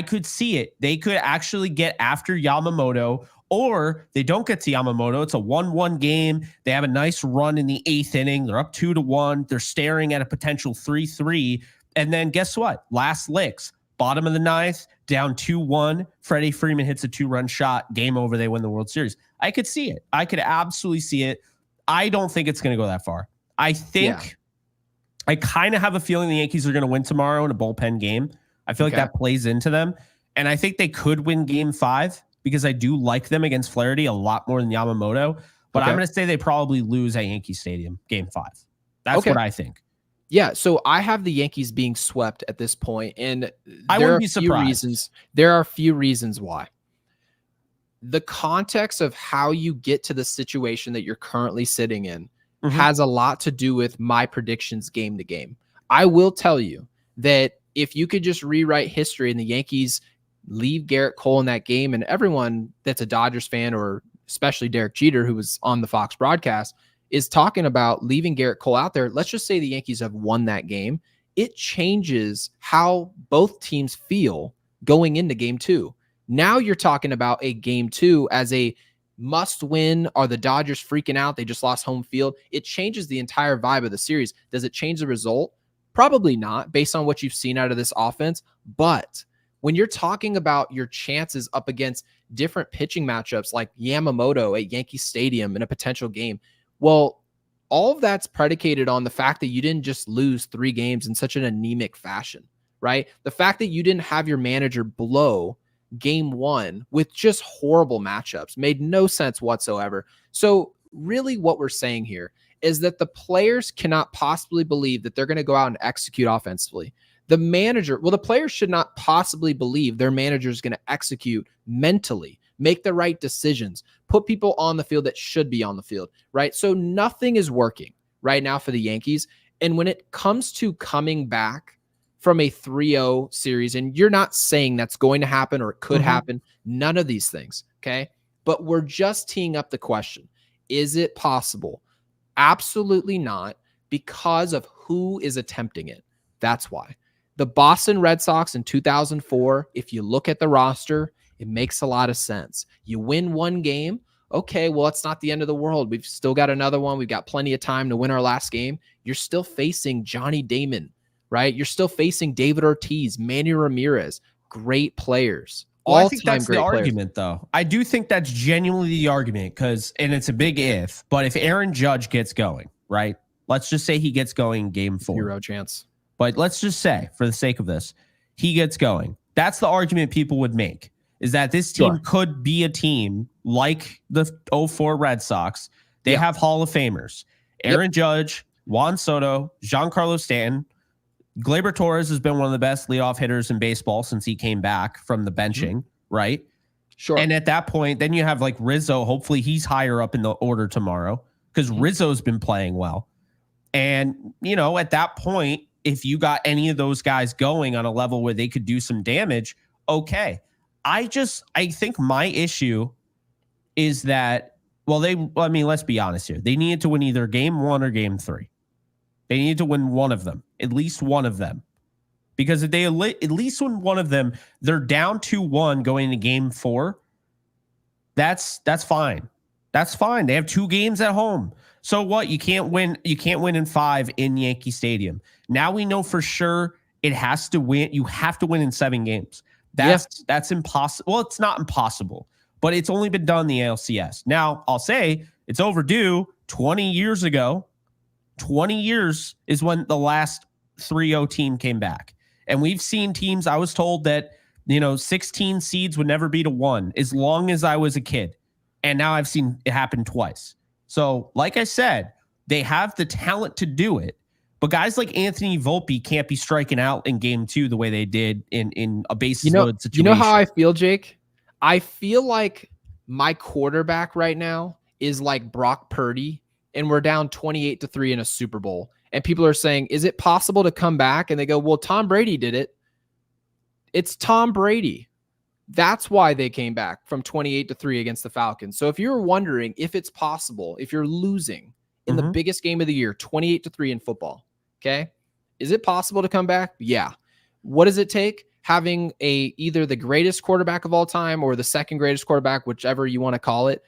could see it. They could actually get after Yamamoto, or they don't get to Yamamoto. It's a 1-1 game. They have a nice run in the 8th inning. They're up 2-1. They're staring at a potential 3-3. And then guess what? Last licks, bottom of the 9th, down 2-1. Freddie Freeman hits a 2-run shot. Game over. They win the World Series. I could see it. I could absolutely see it. I don't think it's going to go that far. I think I kind of have a feeling the Yankees are going to win tomorrow in a bullpen game. I feel like that plays into them. And I think they could win Game 5 because I do like them against Flaherty a lot more than Yamamoto. But Okay. I'm going to say they probably lose at Yankee Stadium, Game 5. That's Okay. what I think. Yeah, so I have the Yankees being swept at this point, and I there wouldn't are be a few surprised. reasons. There are a few reasons why. The context of how you get to the situation that you're currently sitting in has a lot to do with my predictions game to game. I will tell you that if you could just rewrite history and the Yankees leave Garrett Cole in that game, and everyone that's a Dodgers fan, or especially Derek Jeter, who was on the Fox broadcast, is talking about leaving Garrett Cole out there. Let's just say the Yankees have won that game. It changes how both teams feel going into game 2. Now you're talking about a game 2 as a must win. Are the Dodgers freaking out? They just lost home field. It changes the entire vibe of the series. Does it change the result? Probably not, based on what you've seen out of this offense. But when you're talking about your chances up against different pitching matchups like Yamamoto at Yankee Stadium in a potential game, well, all of that's predicated on the fact that you didn't just lose 3 games in such an anemic fashion, right? The fact that you didn't have your manager blow game 1 with just horrible matchups made no sense whatsoever. So really what we're saying here is that the players cannot possibly believe that they're going to go out and execute offensively. The players should not possibly believe their manager is going to execute mentally, make the right decisions, put people on the field that should be on the field, right? So nothing is working right now for the Yankees. And when it comes to coming back from a 3-0 series, and you're not saying that's going to happen or it could happen, none of these things, okay? But we're just teeing up the question. Is it possible? Absolutely not, because of who is attempting it. That's why. The Boston Red Sox in 2004, if you look at the roster, it makes a lot of sense. You win one game, okay, well, it's not the end of the world. We've still got another one. We've got plenty of time to win our last game. You're still facing Johnny Damon, right? You're still facing David Ortiz, Manny Ramirez, great players. Well, I think that's the argument, though. I do think that's genuinely the argument, and it's a big if, but if Aaron Judge gets going, right? Let's just say he gets going game 4. 0 chance. But let's just say, for the sake of this, he gets going. That's the argument people would make, is that this team could be a team like the 04 Red Sox. They have Hall of Famers. Aaron Judge, Juan Soto, Giancarlo Stanton. Gleyber Torres has been one of the best leadoff hitters in baseball since he came back from the benching, right? Sure. And at that point, then you have like Rizzo. Hopefully he's higher up in the order tomorrow because Rizzo's been playing well. And, you know, at that point, if you got any of those guys going on a level where they could do some damage, okay. I think my issue is that, let's be honest here. They needed to win either game 1 or game 3. They needed to win one of them, at least one of them. Because if they at least win one of them, they're down 2-1 going into game 4. That's fine. That's fine. They have 2 games at home. So what? You can't win in 5 in Yankee Stadium. Now we know for sure it has to win. You have to win in 7 games. That's impossible. Well, it's not impossible, but it's only been done in the ALCS. Now, I'll say it's overdue. 20 years ago, 20 years is when the last 3-0 team came back. And we've seen teams, I was told that, 16 seeds would never beat a 1 as long as I was a kid. And now I've seen it happen twice. So, like I said, they have the talent to do it. But guys like Anthony Volpe can't be striking out in game 2 the way they did in a bases loaded situation. You know how I feel, Jake? I feel like my quarterback right now is like Brock Purdy, and we're down 28-3 in a Super Bowl. And people are saying, is it possible to come back? And they go, well, Tom Brady did it. It's Tom Brady. That's why they came back from 28-3 against the Falcons. So if you're wondering if it's possible, if you're losing in the biggest game of the year, 28-3 in football, okay, is it possible to come back? Yeah. What does it take? Having either the greatest quarterback of all time or the second greatest quarterback, whichever you want to call it.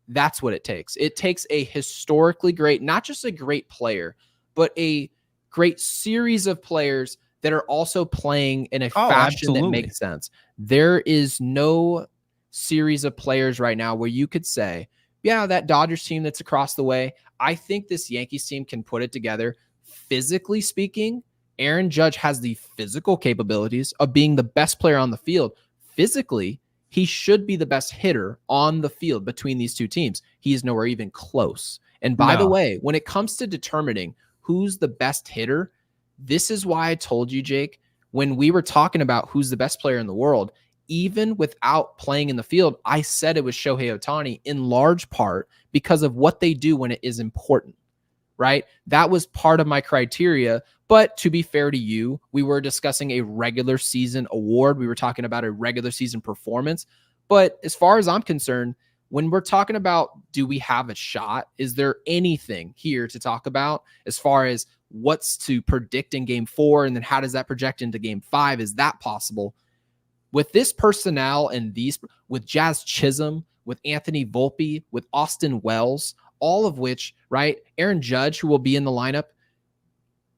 That's what it takes. It takes a historically great, not just a great player, but a great series of players that are also playing in a fashion that makes sense. There is no series of players right now where you could say, yeah, that Dodgers team that's across the way, I think this Yankees team can put it together. Physically speaking, Aaron Judge has the physical capabilities of being the best player on the field. Physically, he should be the best hitter on the field between these two teams. He is nowhere even close. And by the way, when it comes to determining who's the best hitter, this is why I told you, Jake, when we were talking about who's the best player in the world, even without playing in the field, I said it was Shohei Otani in large part because of what they do when it is important, right? That was part of my criteria. But to be fair to you, we were discussing a regular season award. We were talking about a regular season performance. But as far as I'm concerned, when we're talking about do we have a shot, is there anything here to talk about as far as what's to predict in game 4? And then how does that project into game 5? Is that possible? With this personnel and with Jazz Chisholm, with Anthony Volpe, with Austin Wells, all of which, right? Aaron Judge, who will be in the lineup,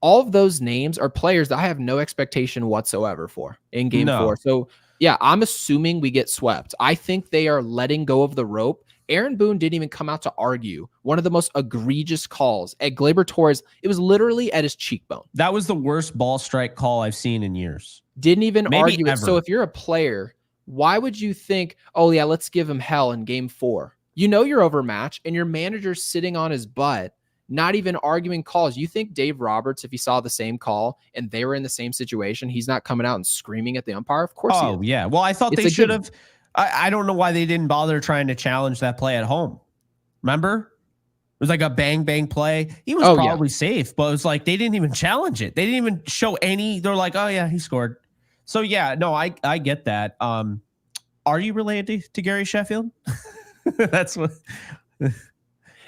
all of those names are players that I have no expectation whatsoever for in game 4. So yeah, I'm assuming we get swept. I think they are letting go of the rope. Aaron Boone didn't even come out to argue. One of the most egregious calls at Gleyber Torres. It was literally at his cheekbone. That was the worst ball strike call I've seen in years. Didn't even argue ever. it. So if you're a player, why would you think, oh yeah, let's give him hell in game 4? You know you're overmatched and your manager's sitting on his butt, not even arguing calls. You think Dave Roberts, if he saw the same call and they were in the same situation, he's not coming out and screaming at the umpire? Of course he is. Yeah. Well, I thought they should have. I don't know why they didn't bother trying to challenge that play at home. Remember? It was like a bang, bang play. He was probably safe, but it was like they didn't even challenge it. They didn't even show any. They're like, oh, yeah, he scored. So, yeah, no, I get that. Are you related to Gary Sheffield? That's what.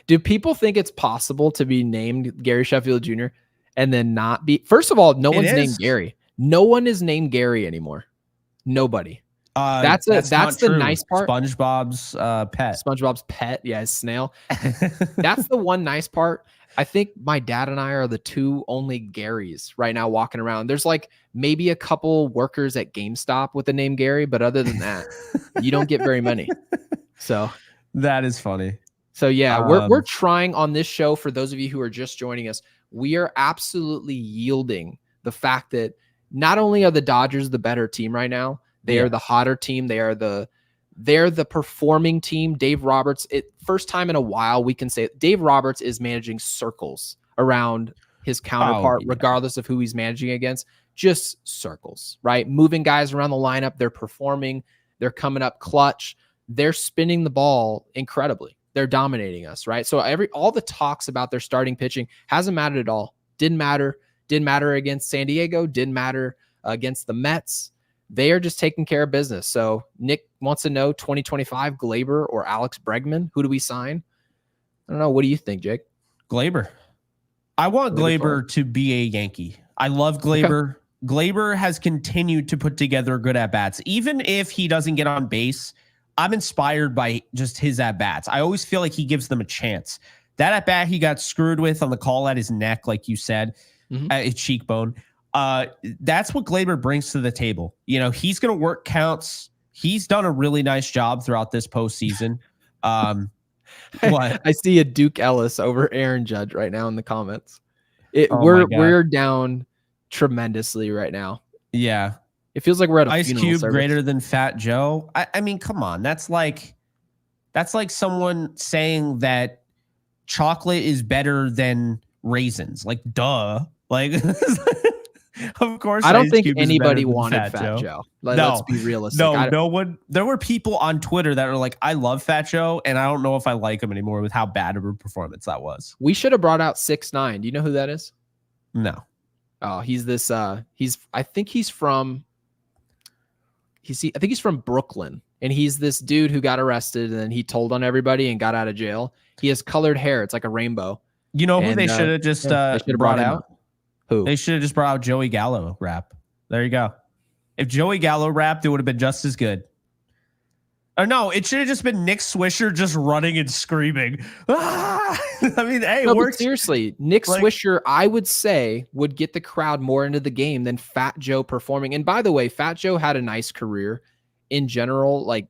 Do people think it's possible to be named Gary Sheffield Jr. and then not be? First of all, no one's named Gary. No one is named Gary anymore. Nobody. That's the nice part. SpongeBob's pet. SpongeBob's pet. Yeah, his snail. That's the one nice part. I think my dad and I are the two only Garys right now walking around. There's like maybe a couple workers at GameStop with the name Gary, but other than that, you don't get very many. So that is funny. So yeah, we're trying on this show. For those of you who are just joining us, we are absolutely yielding the fact that not only are the Dodgers the better team right now, they are the hotter team. They're the performing team. Dave Roberts, first time in a while we can say Dave Roberts is managing circles around his counterpart, regardless of who he's managing against. Just circles, right? Moving guys around the lineup. They're performing. They're coming up clutch. They're spinning the ball incredibly. They're dominating us, right? So all the talks about their starting pitching hasn't mattered at all. Didn't matter. Didn't matter against San Diego. Didn't matter against the Mets. They are just taking care of business. So Nick wants to know 2025 Gleyber or Alex Bregman. Who do we sign? I don't know. What do you think, Jake? Gleyber. I want Gleyber to be a Yankee. I love Gleyber. Okay. Gleyber has continued to put together good at-bats. Even if he doesn't get on base, I'm inspired by just his at-bats. I always feel like he gives them a chance. That at-bat he got screwed with on the call at his neck, like you said, at his cheekbone. That's what Gleyber brings to the table. You know, he's going to work counts. He's done a really nice job throughout this postseason. I see a Duke Ellis over Aaron Judge right now in the comments. We're down tremendously right now. Yeah. It feels like we're at a Ice Cube service. Greater than Fat Joe. I mean, come on. That's like someone saying that chocolate is better than raisins. Like, duh. Like, of course. I don't think anybody wanted Fat Joe. Let's be realistic. No one. There were people on Twitter that were like, I love Fat Joe, and I don't know if I like him anymore with how bad of a performance that was. We should have brought out 6ix9ine. Do you know who that is? No. Oh, he's this. I think he's from Brooklyn, and he's this dude who got arrested and then he told on everybody and got out of jail. He has colored hair. It's like a rainbow. You know who they should have just brought out? Who? They should have just brought out Joey Gallo rap. There you go. If Joey Gallo rapped, it would have been just as good. Or no, it should have just been Nick Swisher just running and screaming. Ah! I mean, hey, no, but seriously, Nick Swisher, I would say, would get the crowd more into the game than Fat Joe performing. And by the way, Fat Joe had a nice career in general. Like,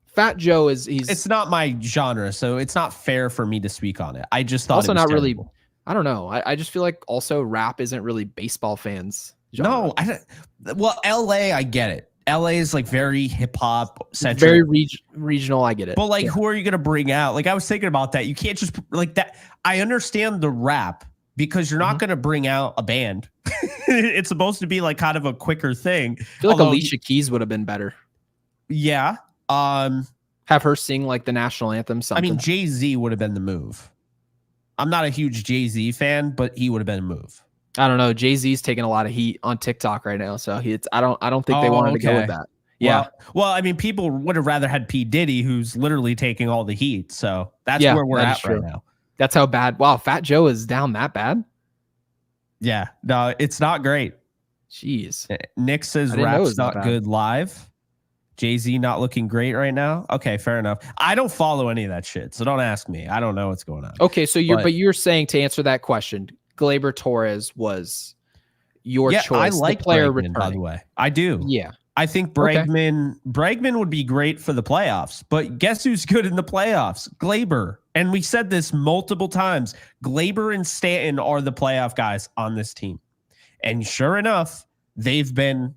Fat Joe it's not my genre, so it's not fair for me to speak on it. I just thought also it was not terrible. Really. I don't know. I just feel like also rap isn't really baseball fans' genre. No, well, LA, I get it. LA is like very hip hop centric. Very regional. I get it. But like, who are you going to bring out? Like, I was thinking about that. You can't just like that. I understand the rap because you're not going to bring out a band. It's supposed to be like kind of a quicker thing. I feel like Alicia Keys would have been better. Yeah. Have her sing like the national anthem. Something. I mean, Jay-Z would have been the move. I'm not a huge Jay-Z fan, but he would have been a move. I don't know. Jay-Z's taking a lot of heat on TikTok right now, so I don't think they wanted to go with that. Yeah. Well, I mean, people would have rather had P. Diddy, who's literally taking all the heat. So that's where we're at right now. That's how bad. Wow, Fat Joe is down that bad. Yeah, no, it's not great. Jeez. Nick says rap's not good live. Jay-Z not looking great right now. Okay, fair enough. I don't follow any of that shit, so don't ask me. I don't know what's going on. Okay, so you're saying, to answer that question, Gleyber Torres was your choice. I like player Bregman, by the way. I do. Yeah. I think Bregman would be great for the playoffs, but guess who's good in the playoffs? Gleyber. And we said this multiple times. Gleyber and Stanton are the playoff guys on this team. And sure enough, they've been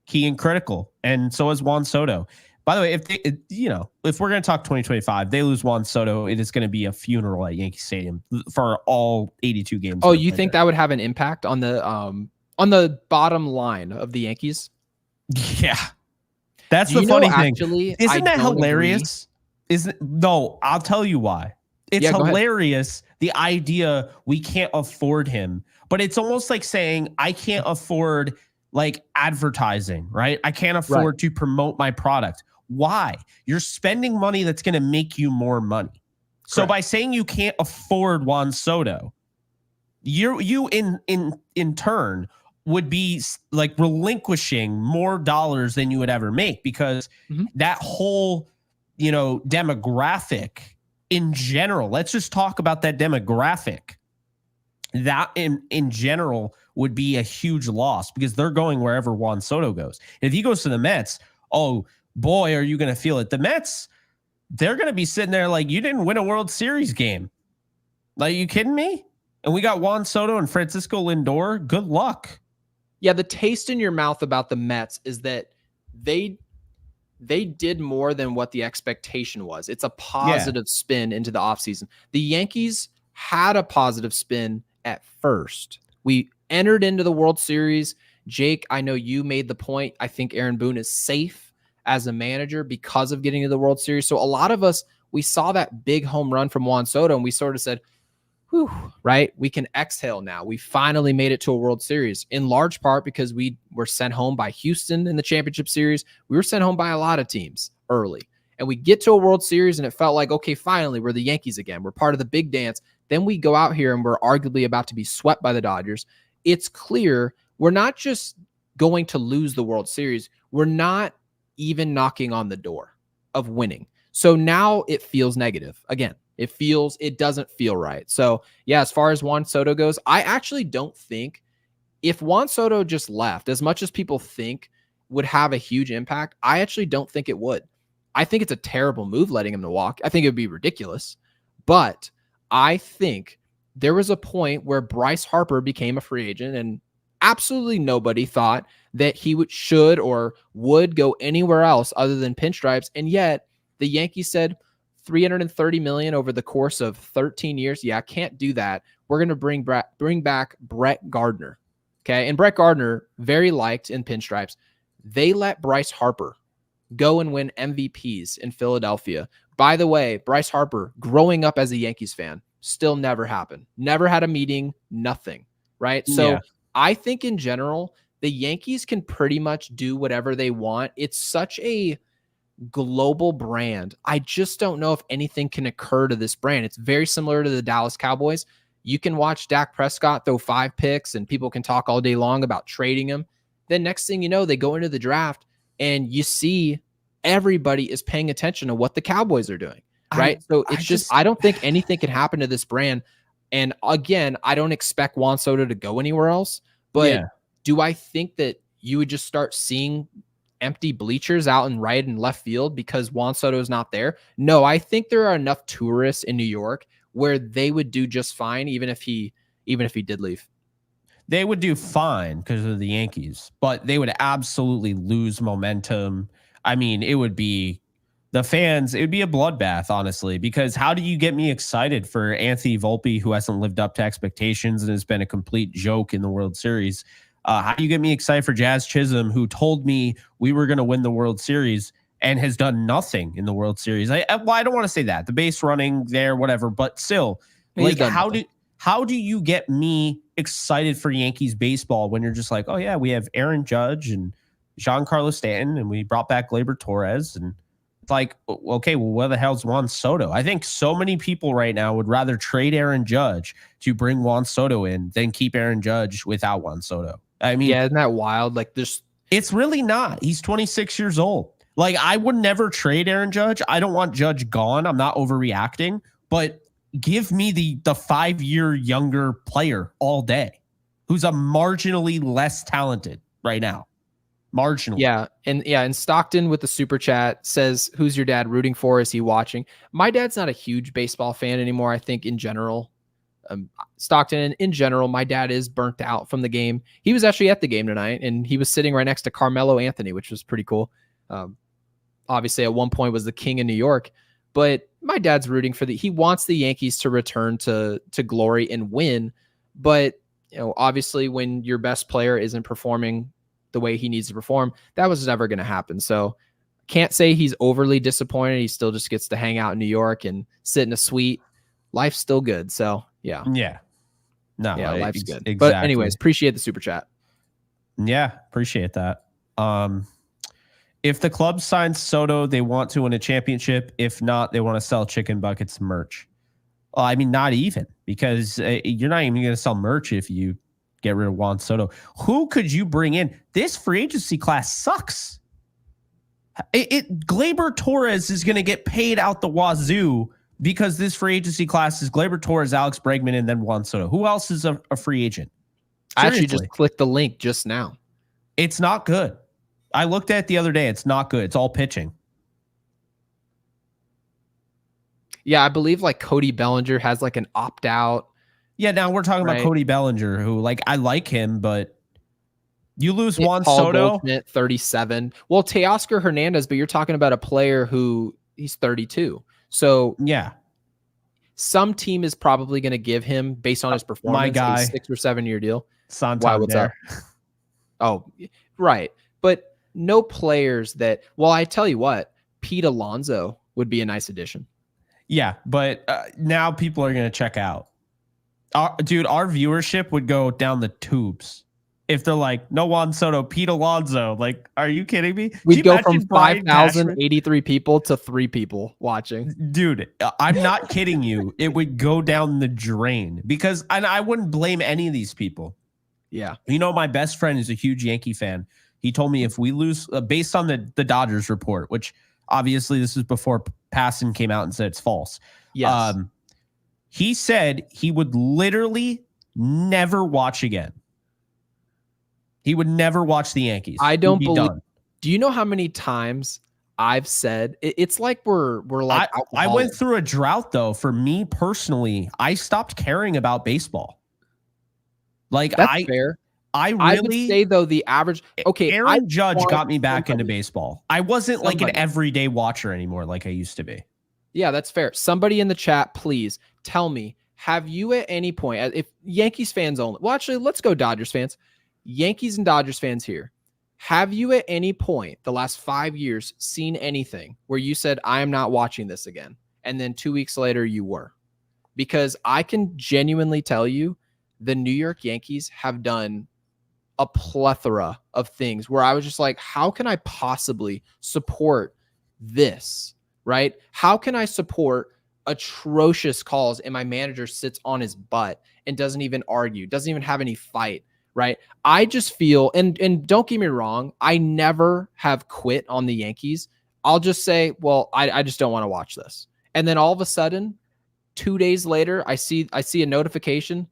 key and critical. And so is Juan Soto. By the way, if we're going to talk 2025, they lose Juan Soto, it is going to be a funeral at Yankee Stadium for all 82 games. Oh, you think that would have an impact on the bottom line of the Yankees? Yeah. That's the funny thing. Isn't that hilarious? No, I'll tell you why. It's hilarious, the idea we can't afford him. But it's almost like saying I can't afford like advertising, right? I can't afford to promote my product. Why? You're spending money that's going to make you more money. Correct. So by saying you can't afford Juan Soto, you in turn would be like relinquishing more dollars than you would ever make, because that whole, demographic in general, let's just talk about that demographic. That in general would be a huge loss because they're going wherever Juan Soto goes. If he goes to the Mets, oh boy, are you going to feel it? The Mets, they're going to be sitting there like, you didn't win a World Series game. Like, you kidding me? And we got Juan Soto and Francisco Lindor. Good luck. Yeah, the taste in your mouth about the Mets is that they did more than what the expectation was. It's a positive spin into the offseason. The Yankees had a positive spin at first. We entered into the World Series. Jake, I know you made the point. I think Aaron Boone is safe as a manager because of getting to the World Series. So a lot of us, we saw that big home run from Juan Soto and we sort of said, whew, right? We can exhale now. We finally made it to a World Series, in large part because we were sent home by Houston in the championship series. We were sent home by a lot of teams early. And we get to a World Series and it felt like, okay, finally, we're the Yankees again. We're part of the big dance. Then we go out here and we're arguably about to be swept by the Dodgers. It's clear we're not just going to lose the World Series. We're not even knocking on the door of winning. So now it feels negative. Again, it doesn't feel right. So yeah, as far as Juan Soto goes, I actually don't think if Juan Soto just left, as much as people think would have a huge impact, I actually don't think it would. I think it's a terrible move letting him to walk. I think it would be ridiculous. But I think there was a point where Bryce Harper became a free agent and absolutely nobody thought that he should or would go anywhere else other than pinstripes. And yet the Yankees said $330 million over the course of 13 years. Yeah, I can't do that. We're going to bring back Brett Gardner. Okay. And Brett Gardner, very liked in pinstripes. They let Bryce Harper go and win MVPs in Philadelphia. By the way, Bryce Harper, growing up as a Yankees fan, still never happened. Never had a meeting, nothing, right? So I think in general, the Yankees can pretty much do whatever they want. It's such a global brand. I just don't know if anything can occur to this brand. It's very similar to the Dallas Cowboys. You can watch Dak Prescott throw 5 picks and people can talk all day long about trading him. Then next thing you know, they go into the draft and you see everybody is paying attention to what the Cowboys are doing, right? I don't think anything can happen to this brand. And again, I don't expect Juan Soto to go anywhere else, but do I think that you would just start seeing empty bleachers out in right and left field because Juan Soto is not there? No, I think there are enough tourists in New York where they would do just fine, even if he did leave. They would do fine because of the Yankees, but they would absolutely lose momentum. I mean, it would be the fans, it would be a bloodbath, honestly, because how do you get me excited for Anthony Volpe, who hasn't lived up to expectations and has been a complete joke in the World Series? How do you get me excited for Jazz Chisholm, who told me we were going to win the World Series and has done nothing in the World Series? I don't want to say that. The base running there, whatever, but still, like, how do you get me excited for Yankees baseball when you're just like, oh yeah, we have Aaron Judge and Giancarlo Stanton, and we brought back Gleyber Torres, and it's like, okay, well, where the hell's Juan Soto? I think so many people right now would rather trade Aaron Judge to bring Juan Soto in than keep Aaron Judge without Juan Soto. I mean, yeah, isn't that wild? Like, it's really not. He's 26 years old. Like, I would never trade Aaron Judge. I don't want Judge gone. I'm not overreacting, but give me the 5-year younger player all day who's a marginally less talented right now. Marginally. Yeah. And Stockton with the super chat says, who's your dad rooting for? Is he watching? My dad's not a huge baseball fan anymore. I think in general, Stockton, in general, my dad is burnt out from the game. He was actually at the game tonight, and he was sitting right next to Carmelo Anthony, which was pretty cool. Obviously at one point was the king of New York, but my dad's rooting for he wants the Yankees to return to glory and win. But, you know, obviously when your best player isn't performing the way he needs to perform, that was never going to happen. So can't say he's overly disappointed. He still just gets to hang out in New York and sit in a suite. Life's still good. So yeah. No, yeah, life's good. Exactly. But anyways, appreciate the super chat. Yeah, appreciate that. If the club signs Soto, they want to win a championship. If not, they want to sell chicken buckets merch. Well, I mean, not even, because you're not even going to sell merch if you get rid of Juan Soto. Who could you bring in? This free agency class sucks. Gleyber Torres is going to get paid out the wazoo because this free agency class is Gleyber Torres, Alex Bregman, and then Juan Soto. Who else is a free agent? Seriously. I actually just clicked the link just now. It's not good. I looked at it the other day. It's not good. It's all pitching. Yeah, I believe like Cody Bellinger has like an opt-out. Yeah, now we're talking about Cody Bellinger, who, like, I like him, but you lose Juan Soto. Goldschmidt, 37. Well, Teoscar Hernandez, but you're talking about a player who he's 32. So yeah, some team is probably going to give him, based on his performance, my guy, a 6 or 7 year deal. Santander. Why, what's up? Oh, right. But no players that, well, I tell you what, Pete Alonso would be a nice addition. Yeah, but now people are going to check out. Our viewership would go down the tubes if they're like, no Juan Soto, Pete Alonso. Like, are you kidding me? We'd go from 5,083 people to 3 people watching. Dude, I'm not kidding you. It would go down the drain because, and I wouldn't blame any of these people. Yeah. You know, my best friend is a huge Yankee fan. He told me if we lose, based on the Dodgers report, which obviously this is before Passan came out and said it's false. Yes. He said he would literally never watch again. He would never watch the Yankees. I don't believe. Do you know how many times I've said it's like we're like I went through a drought though. For me personally, I stopped caring about baseball. Like that's fair. I would say though the average. Okay, Aaron Judge got me back into baseball. I wasn't like an everyday watcher anymore, like I used to be. Yeah, that's fair. Somebody in the chat, please tell me, have you at any point, if Yankees fans only, well, actually, let's go Dodgers fans, Yankees and Dodgers fans here. Have you at any point the last 5 years seen anything where you said, I am not watching this again? And then 2 weeks later you were? Because I can genuinely tell you the New York Yankees have done a plethora of things where I was just like, how can I possibly support this? Right? How can I support atrocious calls and my manager sits on his butt and doesn't even argue, doesn't even have any fight, right? I just feel, and don't get me wrong, I never have quit on the Yankees. I'll just say, well, I just don't want to watch this. And then all of a sudden, 2 days later, I see a notification.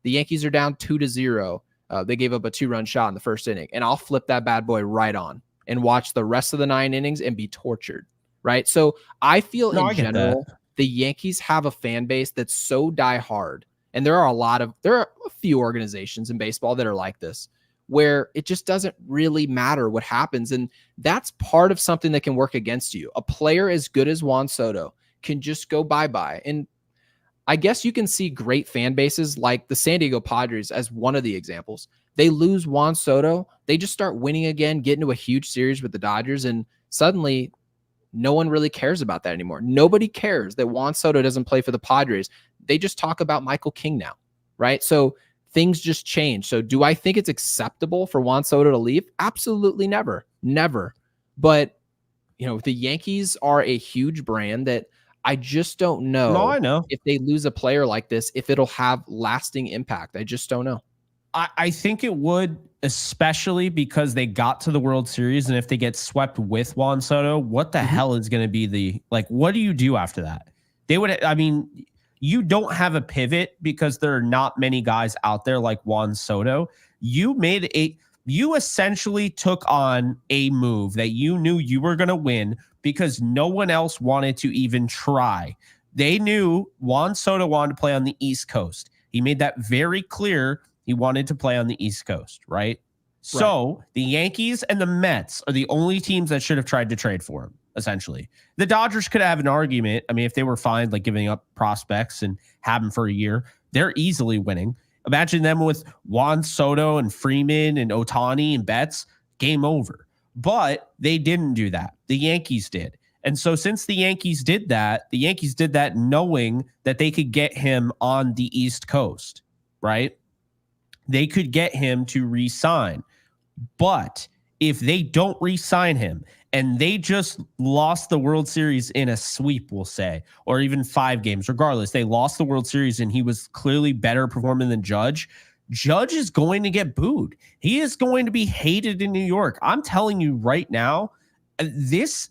The Yankees are down 2-0. They gave up a 2-run shot in the first inning, and I'll flip that bad boy right on and watch the rest of the 9 innings and be tortured. Right. So I feel in general, the Yankees have a fan base that's so diehard And there are a few organizations in baseball that are like this, where it just doesn't really matter what happens. And that's part of something that can work against you. A player as good as Juan Soto can just go bye-bye. And I guess you can see great fan bases like the San Diego Padres as one of the examples. They lose Juan Soto, they just start winning again, get into a huge series with the Dodgers, and suddenly no one really cares about that anymore. Nobody cares that Juan Soto doesn't play for the Padres. They just talk about Michael King now, right? So things just change. So do I think it's acceptable for Juan Soto to leave? Absolutely never. Never. But, the Yankees are a huge brand that I just don't know. No, I know. If they lose a player like this, if it'll have lasting impact. I just don't know. I think it would, especially because they got to the World Series, and if they get swept with Juan Soto, what the hell is going to be what do you do after that? You don't have a pivot because there are not many guys out there like Juan Soto. You essentially took on a move that you knew you were going to win because no one else wanted to even try. They knew Juan Soto wanted to play on the East Coast. He made that very clear. He wanted to play on the East Coast, right? So the Yankees and the Mets are the only teams that should have tried to trade for him, essentially. The Dodgers could have an argument. I mean, if they were fine, giving up prospects and have him for a year, they're easily winning. Imagine them with Juan Soto and Freeman and Otani and Betts, game over. But they didn't do that. The Yankees did. And so since the Yankees did that knowing that they could get him on the East Coast, right? They could get him to re-sign. But if they don't re-sign him and they just lost the World Series in a sweep, we'll say, or even 5 games, regardless, they lost the World Series and he was clearly better performing than Judge is going to get booed. He is going to be hated in New York. I'm telling you right now, it's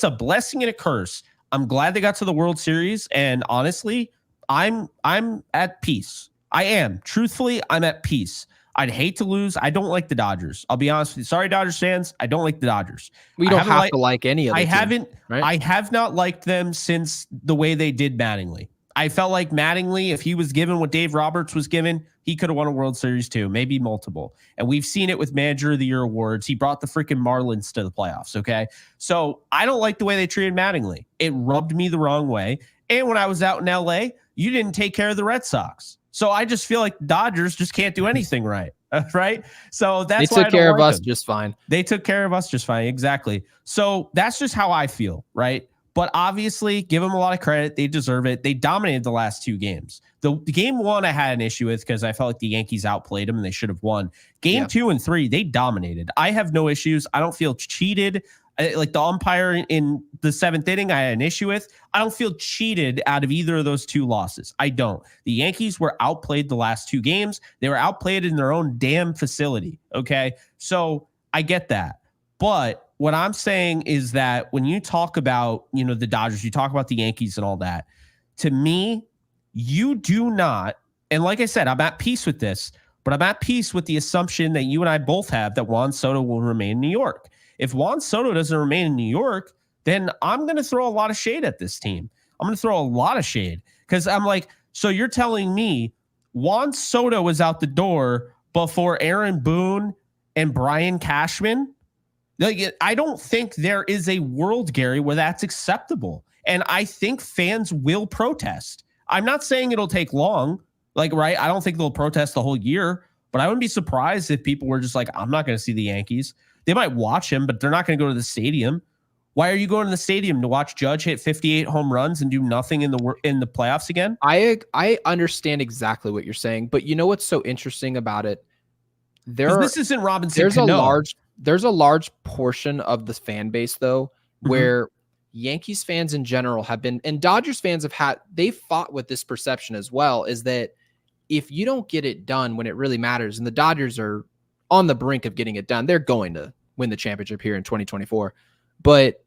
a blessing and a curse. I'm glad they got to the World Series. And honestly, I'm at peace. I am. Truthfully, I'm at peace. I'd hate to lose. I don't like the Dodgers. I'll be honest with you. Sorry, Dodgers fans. I don't like the Dodgers. We don't have to like any of them. I have not liked them since the way they did Mattingly. I felt like Mattingly, if he was given what Dave Roberts was given, he could have won a World Series too, maybe multiple. And we've seen it with Manager of the Year awards. He brought the freaking Marlins to the playoffs, okay? So I don't like the way they treated Mattingly. It rubbed me the wrong way. And when I was out in LA, you didn't take care of the Red Sox. So I just feel like the Dodgers just can't do anything right. Right. So that's why they took care of us just fine. They took care of us just fine. Exactly. So that's just how I feel. Right. But obviously, give them a lot of credit. They deserve it. They dominated the last 2 games. The game 1 I had an issue with because I felt like the Yankees outplayed them and they should have won. Game 2 and 3, they dominated. I have no issues. I don't feel cheated. Like the umpire in the 7th inning, I had an issue with. I don't feel cheated out of either of those 2 losses. I don't. The Yankees were outplayed the last 2 games. They were outplayed in their own damn facility. Okay. So I get that. But what I'm saying is that when you talk about, the Dodgers, you talk about the Yankees and all that, to me, you do not. And like I said, I'm at peace with this, but I'm at peace with the assumption that you and I both have that Juan Soto will remain in New York. If Juan Soto doesn't remain in New York, then I'm going to throw a lot of shade at this team. I'm going to throw a lot of shade because I'm like, so you're telling me Juan Soto was out the door before Aaron Boone and Brian Cashman? I don't think there is a world, Gary, where that's acceptable. And I think fans will protest. I'm not saying it'll take long. Right? I don't think they'll protest the whole year, but I wouldn't be surprised if people were just like, I'm not going to see the Yankees. They might watch him, but they're not going to go to the stadium. Why are you going to the stadium to watch Judge hit 58 home runs and do nothing in the playoffs again? I understand exactly what you're saying, but you know what's so interesting about it? This isn't Robinson Cano. There's a large portion of the fan base though, where Yankees fans in general have been, and Dodgers fans they've fought with this perception as well, is that if you don't get it done when it really matters, and the Dodgers are on the brink of getting it done, they're going to win the championship here in 2024. But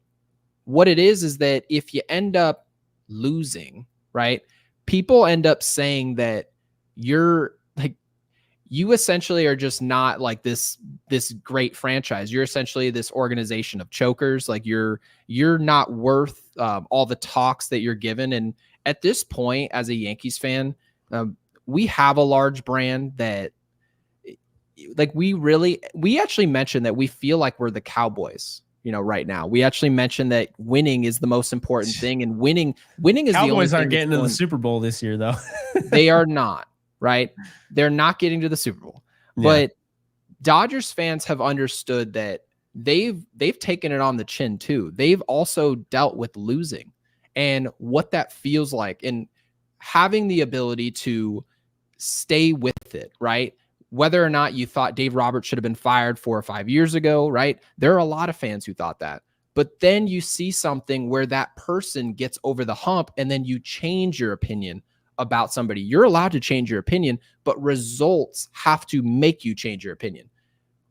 what it is that if you end up losing, right, people end up saying that you essentially are just not like this great franchise. You're essentially this organization of chokers. Like you're not worth all the talks that you're given. And at this point, as a Yankees fan, We have a large brand that, like, we actually mentioned that we feel like we're the Cowboys, right now. We actually mentioned that winning is the most important thing, and winning is the only Cowboys thing aren't getting that's to the Super Bowl this year, though. They are not, right? They're not getting to the Super Bowl. Yeah. But Dodgers fans have understood that they've taken it on the chin too. They've also dealt with losing and what that feels like, and having the ability to stay with it, right? Whether or not you thought Dave Roberts should have been fired 4 or 5 years ago, right? There are a lot of fans who thought that. But then you see something where that person gets over the hump, and then you change your opinion about somebody. You're allowed to change your opinion, but results have to make you change your opinion.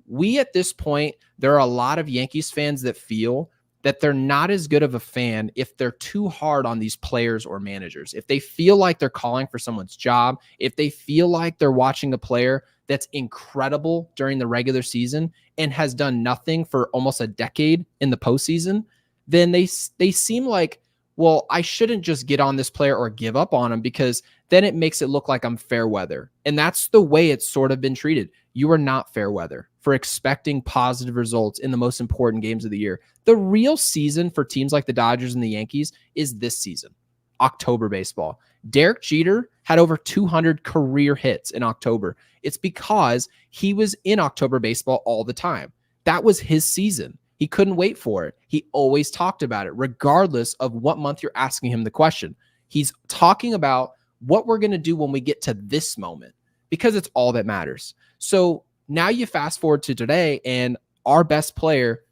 We, at this point, there are a lot of Yankees fans that feel that they're not as good of a fan if they're too hard on these players or managers. If they feel like they're calling for someone's job, if they feel like they're watching a player that's incredible during the regular season and has done nothing for almost a decade in the postseason, then they seem like, well, I shouldn't just get on this player or give up on him, because then it makes it look like I'm fair weather. And that's the way it's sort of been treated. You are not fair weather for expecting positive results in the most important games of the year. The real season for teams like the Dodgers and the Yankees is this season, October baseball. Derek Jeter had over 200 career hits in October. It's because he was in October baseball all the time. That was his season. He couldn't wait for it. He always talked about it, regardless of what month you're asking him the question. He's talking about what we're going to do when we get to this moment, because it's all that matters. So now you fast forward to today, and our best player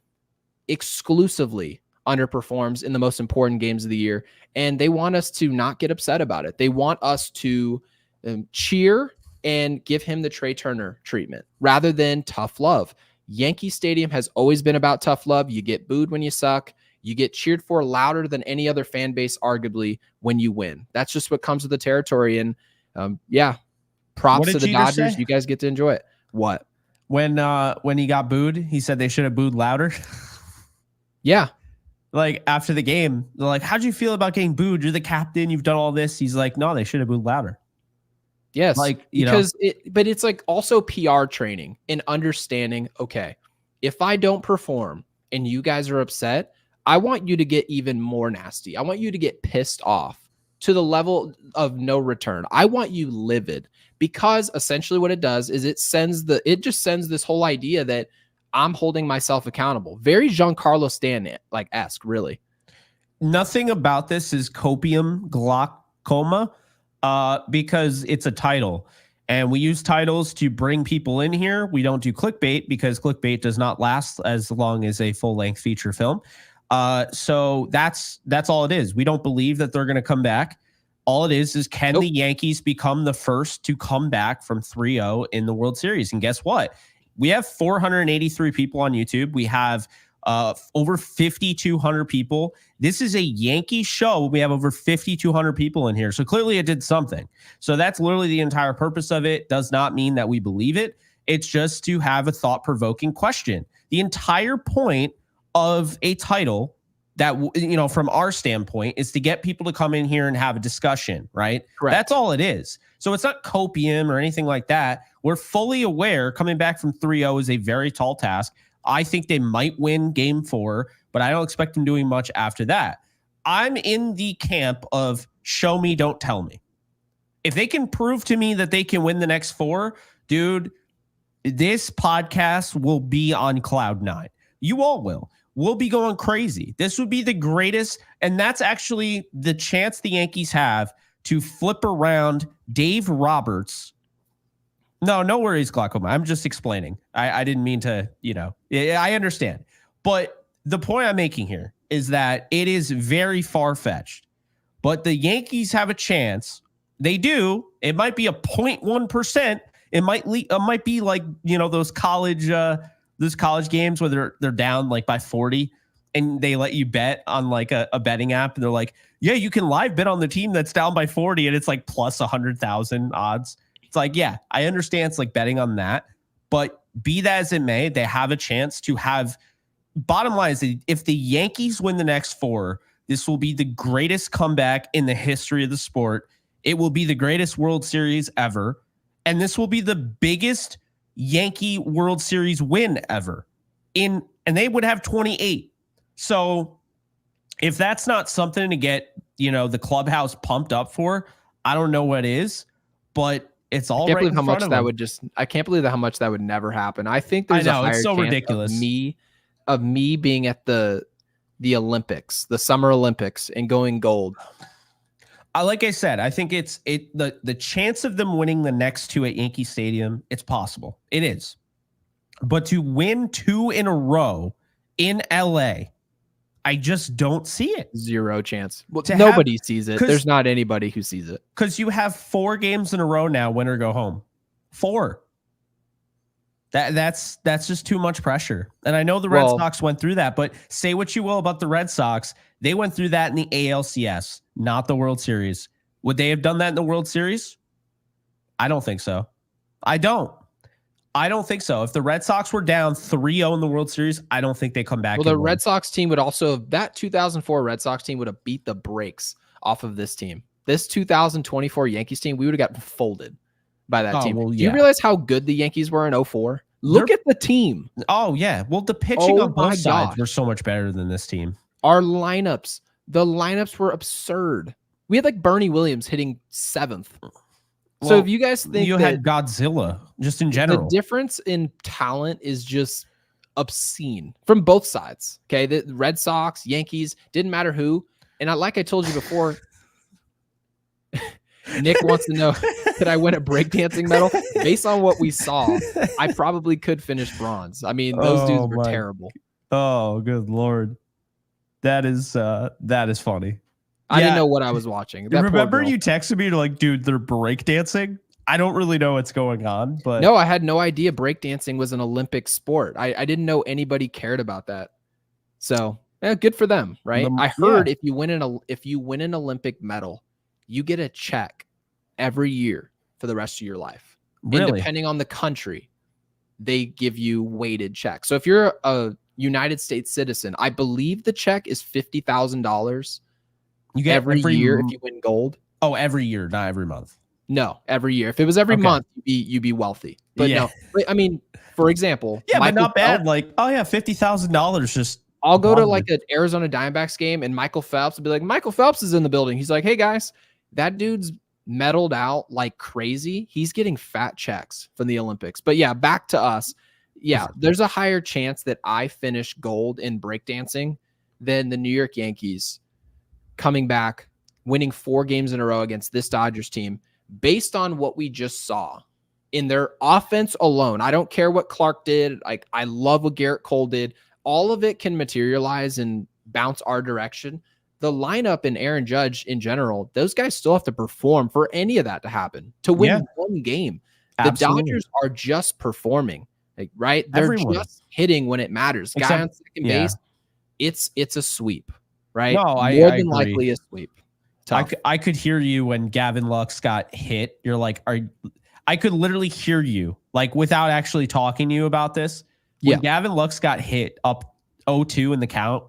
exclusively underperforms in the most important games of the year, and they want us to not get upset about it. They want us to cheer and give him the Trey Turner treatment rather than tough love. Yankee Stadium has always been about tough love. You get booed when you suck. You get cheered for louder than any other fan base, arguably, when you win. That's just what comes with the territory. And props to the Dodgers. You guys get to enjoy it. What? When he got booed, he said they should have booed louder. Yeah. Like, after the game, they're like, how'd you feel about getting booed? You're the captain. You've done all this. He's like, no, they should have booed louder. Yes. Like, but it's like also PR training and understanding, okay, if I don't perform and you guys are upset, I want you to get even more nasty. I want you to get pissed off to the level of no return. I want you livid, because essentially what it does is it just sends this whole idea that I'm holding myself accountable. Very Giancarlo Stanton-esque, really. Nothing about this is copium glaucoma, because it's a title. And we use titles to bring people in here. We don't do clickbait, because clickbait does not last as long as a full-length feature film. So that's all it is. We don't believe that they're going to come back. All it is can the Yankees become the first to come back from 3-0 in the World Series? And guess what? We have 483 people on YouTube. We have over 5,200 people. This is a Yankee show. We have over 5,200 people in here. So clearly it did something. So that's literally the entire purpose of it. Does not mean that we believe it. It's just to have a thought-provoking question. The entire point of a title that, from our standpoint, is to get people to come in here and have a discussion, right? Correct. That's all it is. So it's not copium or anything like that. We're fully aware coming back from 3-0 is a very tall task. I think they might win game 4, but I don't expect them doing much after that. I'm in the camp of show me, don't tell me. If they can prove to me that they can win the next 4, dude, this podcast will be on cloud 9. You all will. We'll be going crazy. This would be the greatest. And that's actually the chance the Yankees have to flip around Dave Roberts. No worries, glaucoma. I'm just explaining. I didn't mean to, I understand. But the point I'm making here is that it is very far-fetched. But the Yankees have a chance. They do. It might be a 0.1%. It might be like, those college games where they're down like by 40 and they let you bet on like a betting app, and they're like, yeah, you can live bet on the team that's down by 40, and it's like plus 100,000 odds. It's like, yeah, I understand it's like betting on that, but be that as it may, they have a chance to have. Bottom line is, if the Yankees win the next 4, this will be the greatest comeback in the history of the sport. It will be the greatest World Series ever. And this will be the biggest Yankee World Series win ever. And they would have 28. So if that's not something to get, the clubhouse pumped up for, I don't know what is, but it's all right in front of them. I can't believe how much that would never happen. I think there's a higher chance ridiculous of me being at the Olympics, the Summer Olympics, and going gold. Like I said, I think the chance of them winning the next two at Yankee Stadium, it's possible. It is. But to win 2 in a row in LA, I just don't see it. Zero chance. Well, nobody sees it. There's not anybody who sees it. Because you have 4 games in a row now, win or go home. 4. That's just too much pressure. And I know the Red Sox went through that, but say what you will about the Red Sox, they went through that in the ALCS, not the World Series. Would they have done that in the World Series? I don't think so. I don't think so. If the Red Sox were down 3-0 in the World Series, I don't think they come back. Well, the Red Sox team would also, that 2004 Red Sox team would have beat the brakes off of this team. This 2024 Yankees team, we would have gotten folded by that team. Well, yeah. Do you realize how good the Yankees were in 04? Look at the team. Oh, yeah. Well, the pitching on both sides were so much better than this team. The lineups were absurd. We had like Bernie Williams hitting 7th. So if you guys think you had Godzilla just in general, the difference in talent is just obscene from both sides. Okay. The Red Sox, Yankees, didn't matter who. And like I told you before, Nick wants to know, could I win a breakdancing medal? Based on what we saw, I probably could finish bronze. I mean, those dudes were terrible. Oh, good Lord. That is funny. I didn't know what I was watching. Remember you texted me to like, dude, they're breakdancing? I don't really know what's going on, but no, I had no idea breakdancing was an Olympic sport. I didn't know anybody cared about that. So good for them, right? I heard if you win an Olympic medal, you get a check every year for the rest of your life. Really? And depending on the country, they give you weighted checks. So if you're a United States citizen, I believe the check is $50,000. You get every year if you win gold. Oh, every year, not every month. No, every year. If it was every month, you'd be wealthy. But no, I mean, for example, but not bad. Like, oh yeah, $50,000 just. I'll go to like an Arizona Diamondbacks game, and Michael Phelps will be like, Michael Phelps is in the building. He's like, hey guys, that dude's medaled out like crazy. He's getting fat checks from the Olympics. But yeah, back to us. Yeah, there's a higher chance that I finish gold in breakdancing than the New York Yankees coming back, winning 4 games in a row against this Dodgers team based on what we just saw in their offense alone. I don't care what Clark did. Like, I love what Garrett Cole did. All of it can materialize and bounce our direction. The lineup and Aaron Judge in general, those guys still have to perform for any of that to happen, to win one game. Absolutely. The Dodgers are just performing, right? They're just hitting when it matters. Guy on second base, it's a sweep. Right? No, more than likely a sweep. I could hear you when Gavin Lux got hit. You're like, I could literally hear you, like, without actually talking to you about this. When Gavin Lux got hit up 0-2 in the count,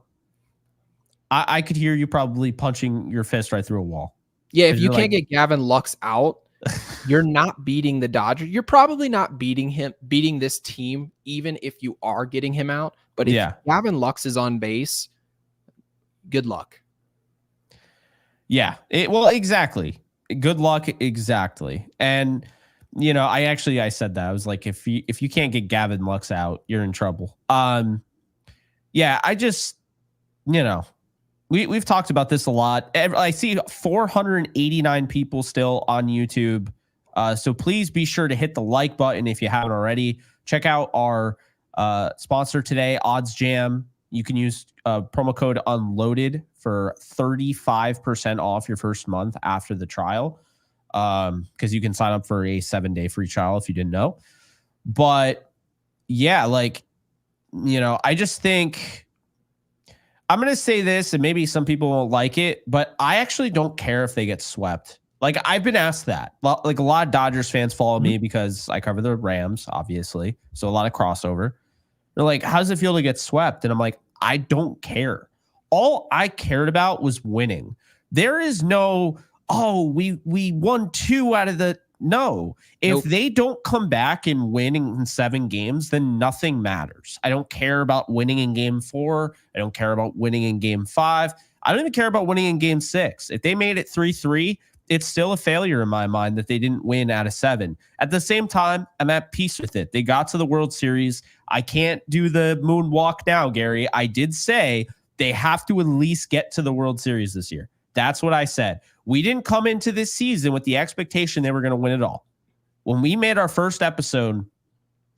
I could hear you probably punching your fist right through a wall. Yeah, if you can't get Gavin Lux out, you're not beating the Dodgers. You're probably not beating this team, even if you are getting him out. But if Gavin Lux is on base, good luck. Yeah. Exactly. Good luck. Exactly. And, I said that. I was like, if you can't get Gavin Lux out, you're in trouble. I just, we've talked about this a lot. I see 489 people still on YouTube. So please be sure to hit the like button if you haven't already. Check out our sponsor today, Odds Jam. You can use promo code UNLOADED for 35% off your first month after the trial, because you can sign up for a 7-day free trial if you didn't know. But yeah, I just think I'm going to say this, and maybe some people won't like it, but I actually don't care if they get swept. Like, I've been asked that. Like, a lot of Dodgers fans follow me because I cover the Rams, obviously. So a lot of crossover. They're like, how does it feel to get swept? And I'm like, I don't care. All I cared about was winning. There is no, oh, we won 2 out of the no. If Nope. they don't come back and win in 7 games, then nothing matters. I don't care about winning in game 4. I don't care about winning in game 5. I don't even care about winning in game 6. If they made it 3-3, it's still a failure in my mind that they didn't win out of 7. At the same time, I'm at peace with it. They got to the World Series. I can't do the moonwalk now, Gary. I did say they have to at least get to the World Series this year. That's what I said. We didn't come into this season with the expectation they were going to win it all. When we made our first episode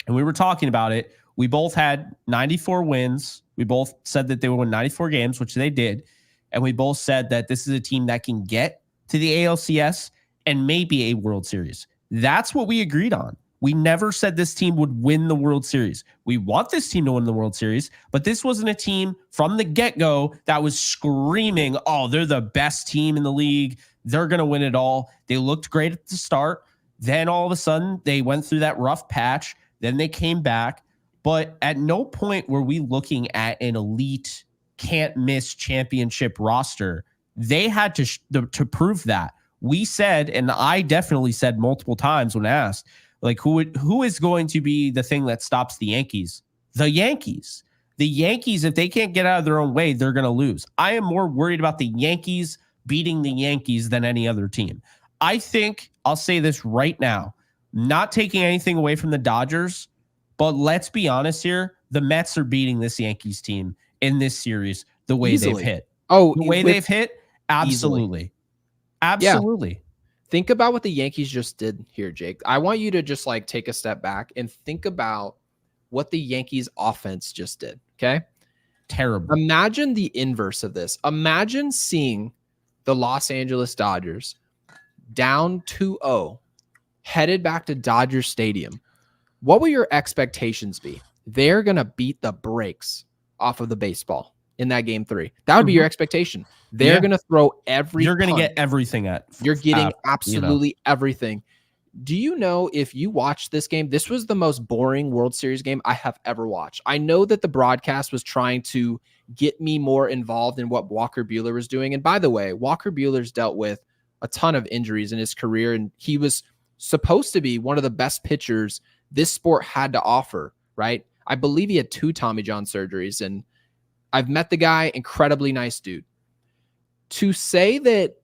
and we were talking about it, we both had 94 wins. We both said that they would win 94 games, which they did. And we both said that this is a team that can get to the ALCS and maybe a World Series. That's what we agreed on. We never said this team would win the World Series. We want this team to win the World Series, but this wasn't a team from the get-go that was screaming, oh, they're the best team in the league. They're going to win it all. They looked great at the start. Then all of a sudden, they went through that rough patch. Then they came back. But at no point were we looking at an elite, can't-miss championship roster. They had to prove that. We said, and I definitely said multiple times when asked, like, who is going to be the thing that stops the Yankees? The Yankees. The Yankees, if they can't get out of their own way, they're going to lose. I am more worried about the Yankees beating the Yankees than any other team. I think, I'll say this right now, not taking anything away from the Dodgers, but let's be honest here, the Mets are beating this Yankees team in this series the way Easily. they've hit. Oh, the way they've hit? Absolutely. Easily. Absolutely. Yeah. Think about what the Yankees just did here, Jake. I want you to just like take a step back and think about what the Yankees offense just did. Okay. Terrible. Imagine the inverse of this. Imagine seeing the Los Angeles Dodgers down 2-0, headed back to Dodger Stadium. What will your expectations be? They're going to beat the brakes off of the baseball in that game 3. That would be your expectation. They're going to throw every You're going to punch. get everything at. You're getting absolutely everything. Do you know, if you watched this game, this was the most boring World Series game I have ever watched. I know that the broadcast was trying to get me more involved in what Walker Buehler was doing. And by the way, Walker Buehler's dealt with a ton of injuries in his career, and he was supposed to be one of the best pitchers this sport had to offer, right? I believe he had 2 Tommy John surgeries, and I've met the guy, incredibly nice dude. To say that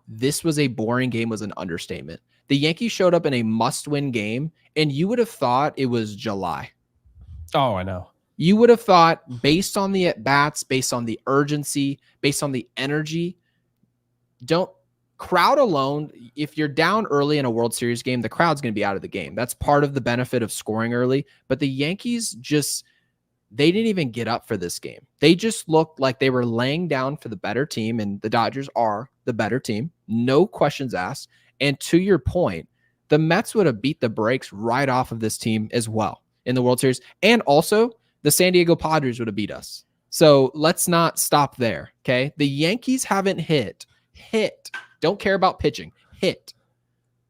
this was a boring game was an understatement. The Yankees showed up in a must-win game, and you would have thought it was July. Oh, I know. You would have thought, based on the at-bats, based on the urgency, based on the energy, crowd alone, if you're down early in a World Series game, the crowd's going to be out of the game. That's part of the benefit of scoring early. But the Yankees they didn't even get up for this game. They just looked like they were laying down for the better team, and the Dodgers are the better team. No questions asked. And to your point, the Mets would have beat the brakes right off of this team as well in the World Series. And also, the San Diego Padres would have beat us. So let's not stop there, okay? The Yankees haven't hit, don't care about pitching, hit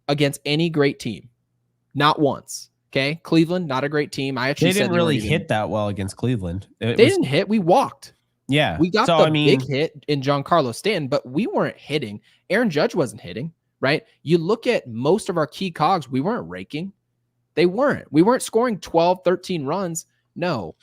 against any great team. Not once, okay? Cleveland, not a great team. I actually They didn't really hit that well against Cleveland. They didn't hit. We walked. Yeah. We got big hit in Giancarlo Stanton, but we weren't hitting. Aaron Judge wasn't hitting, right? You look at most of our key cogs, we weren't raking. They weren't. We weren't scoring 12, 13 runs. No.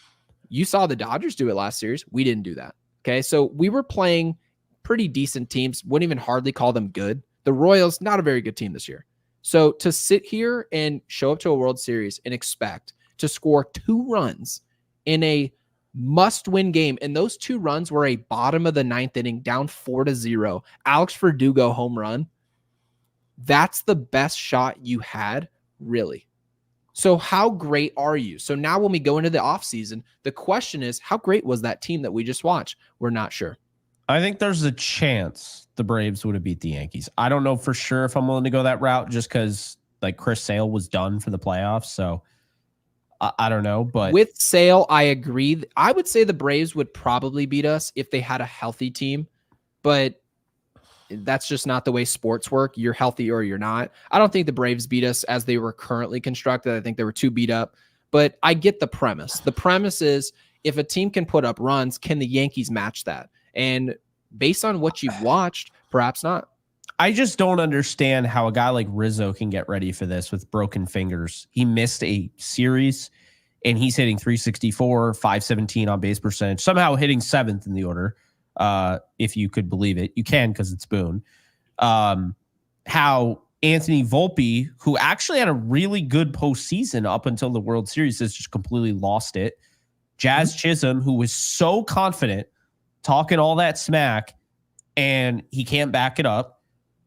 You saw the Dodgers do it last series. We didn't do that. Okay. So we were playing pretty decent teams. Wouldn't even hardly call them good. The Royals, not a very good team this year. So to sit here and show up to a World Series and expect to score 2 runs in a must-win game, and those 2 runs were a bottom of the 9th inning, down 4-0, Alex Verdugo home run, that's the best shot you had, really. So how great are you? So now when we go into the offseason, the question is, how great was that team that we just watched? We're not sure. I think there's a chance the Braves would have beat the Yankees. I don't know for sure if I'm willing to go that route, just because like Chris Sale was done for the playoffs. So I don't know. But with Sale, I agree. I would say the Braves would probably beat us if they had a healthy team, but that's just not the way sports work. You're healthy or you're not. I don't think the Braves beat us as they were currently constructed. I think they were too beat up, but I get the premise. The premise is, if a team can put up runs, can the Yankees match that? And based on what you've watched, perhaps not. I just don't understand how a guy like Rizzo can get ready for this with broken fingers. He missed a series, and he's hitting 364, 517 on base percentage, somehow hitting 7th in the order. If you could believe it, you can because it's Boone. How Anthony Volpe, who actually had a really good postseason up until the World Series, has just completely lost it. Jazz Chisholm, who was so confident, talking all that smack, and he can't back it up.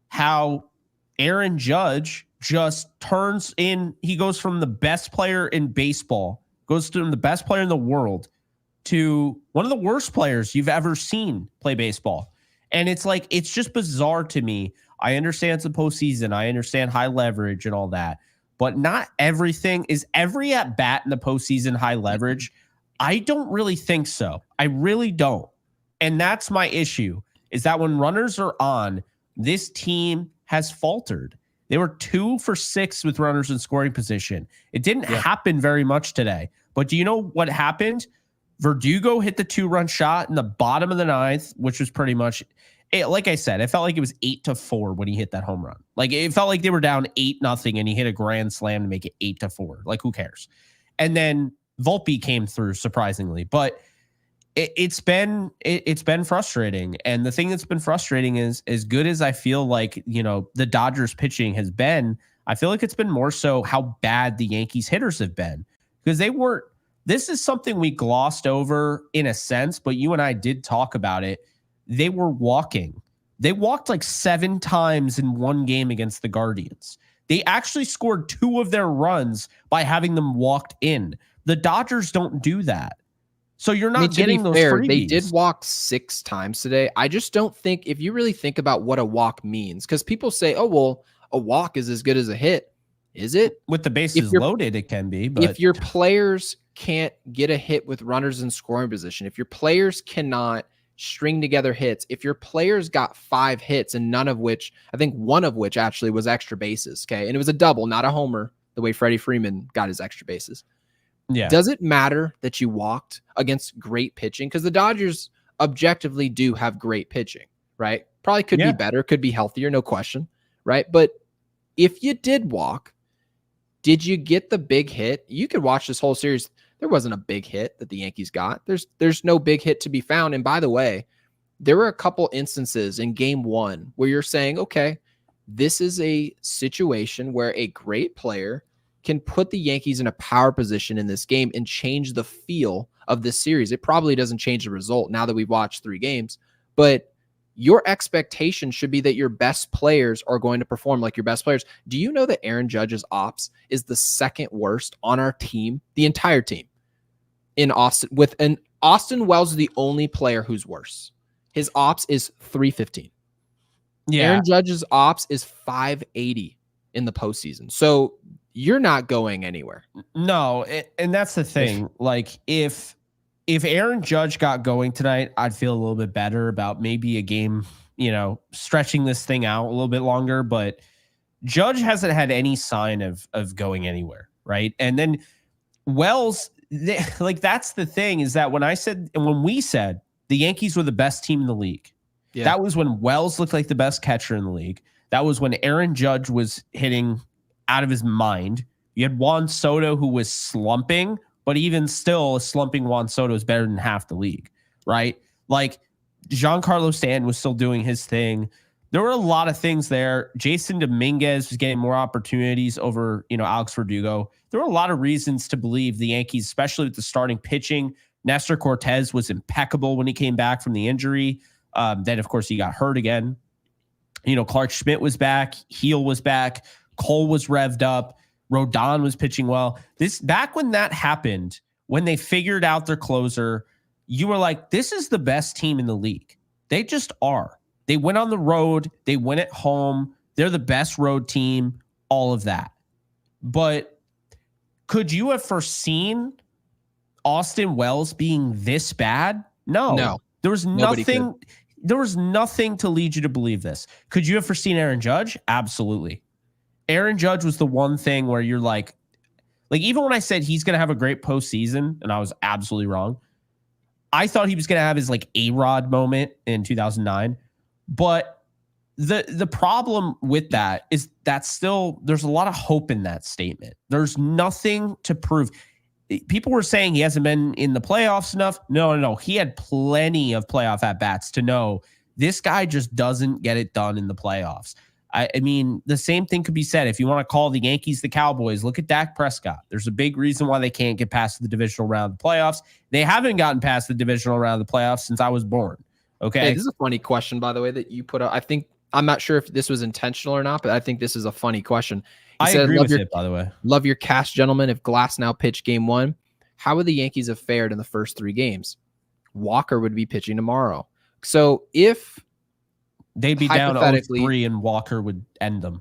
How Aaron Judge just turns in. He goes from the best player in baseball, goes to the best player in the world, to one of the worst players you've ever seen play baseball. And it's like, it's just bizarre to me. I understand it's a postseason. I understand high leverage and all that, but not everything is every at bat in the postseason high leverage. I don't really think so. I really don't. And that's my issue, is that when runners are on, this team has faltered. They were 2 for 6 with runners in scoring position. It didn't happen very much today. But do you know what happened? Verdugo hit the 2-run shot in the bottom of the 9th, which was pretty much it. Like I said, it felt like it was 8-4 when he hit that home run. Like it felt like they were down 8-0 and he hit a grand slam to make it 8-4. Like who cares? And then Volpe came through surprisingly, but it's been frustrating. And the thing that's been frustrating is, as good as I feel like, the Dodgers pitching has been, I feel like it's been more so how bad the Yankees hitters have been, because this is something we glossed over in a sense, but you and I did talk about it. They were walking. They walked like 7 times in one game against the Guardians. They actually scored 2 of their runs by having them walked in. The Dodgers don't do that. So you're not getting those freebies. They did walk 6 times today. I just don't think, if you really think about what a walk means, because people say, oh, well, a walk is as good as a hit. Is it? With the bases loaded, it can be. But if your players can't get a hit with runners in scoring position, if your players cannot string together hits, if your players got 5 hits and none of which, I think one of which actually was extra bases, okay? And it was a double, not a homer, the way Freddie Freeman got his extra bases. Yeah. Does it matter that you walked against great pitching? Because the Dodgers objectively do have great pitching, right? Probably could be better, could be healthier, no question, right? But if you did walk, did you get the big hit? You could watch this whole series. There wasn't a big hit that the Yankees got. There's no big hit to be found. And by the way, there were a couple instances in game 1 where you're saying, okay, this is a situation where a great player can put the Yankees in a power position in this game and change the feel of this series. It probably doesn't change the result now that we've watched 3 games, but your expectation should be that your best players are going to perform like your best players. Do you know that Aaron Judge's ops is the 2nd worst on our team, the entire team in Austin, Austin Wells is the only player who's worse. His ops is 315. Yeah. Aaron Judge's ops is 580 in the postseason. So you're not going anywhere. No, and that's the thing. Like if Aaron Judge got going tonight, I'd feel a little bit better about maybe a game, stretching this thing out a little bit longer. But Judge hasn't had any sign of going anywhere, right? And then Wells, that's the thing, is that when we said the Yankees were the best team in the league, that was when Wells looked like the best catcher in the league. That was when Aaron Judge was hitting out of his mind. You had Juan Soto, who was slumping, but even still, a slumping Juan Soto is better than half the league, right? Like Giancarlo Stanton was still doing his thing. There were a lot of things there. Jason Dominguez was getting more opportunities over, Alex Verdugo. There were a lot of reasons to believe the Yankees, especially with the starting pitching. Nestor Cortez was impeccable when he came back from the injury. Then, of course, he got hurt again. Clark Schmidt was back. Heel was back. Cole was revved up. Rodon was pitching well. Back when that happened, when they figured out their closer, you were like, this is the best team in the league. They just are. They went on the road. They went at home. They're the best road team, all of that. But could you have foreseen Austin Wells being this bad? No. There was nothing. There was nothing to lead you to believe this. Could you have foreseen Aaron Judge? Absolutely. Aaron Judge was the one thing where you're like even when I said he's going to have a great postseason, and I was absolutely wrong, I thought he was going to have his A-Rod moment in 2009. But the problem with that is that still there's a lot of hope in that statement. There's nothing to prove. People were saying he hasn't been in the playoffs enough. No. He had plenty of playoff at-bats to know this guy just doesn't get it done in the playoffs. I mean, the same thing could be said if you want to call the Yankees the Cowboys. Look at Dak Prescott. There's a big reason why they can't get past the divisional round of the playoffs. They haven't gotten past the divisional round of the playoffs since I was born. Okay. Hey, this is a funny question, by the way, that you put up. I'm not sure if this was intentional or not, but I think this is a funny question. I agree with it, by the way. Love your cast, gentlemen. If Glass now pitched game 1, how would the Yankees have fared in the first 3 games? Walker would be pitching tomorrow. So if they'd be down 0-3 and Walker would end them.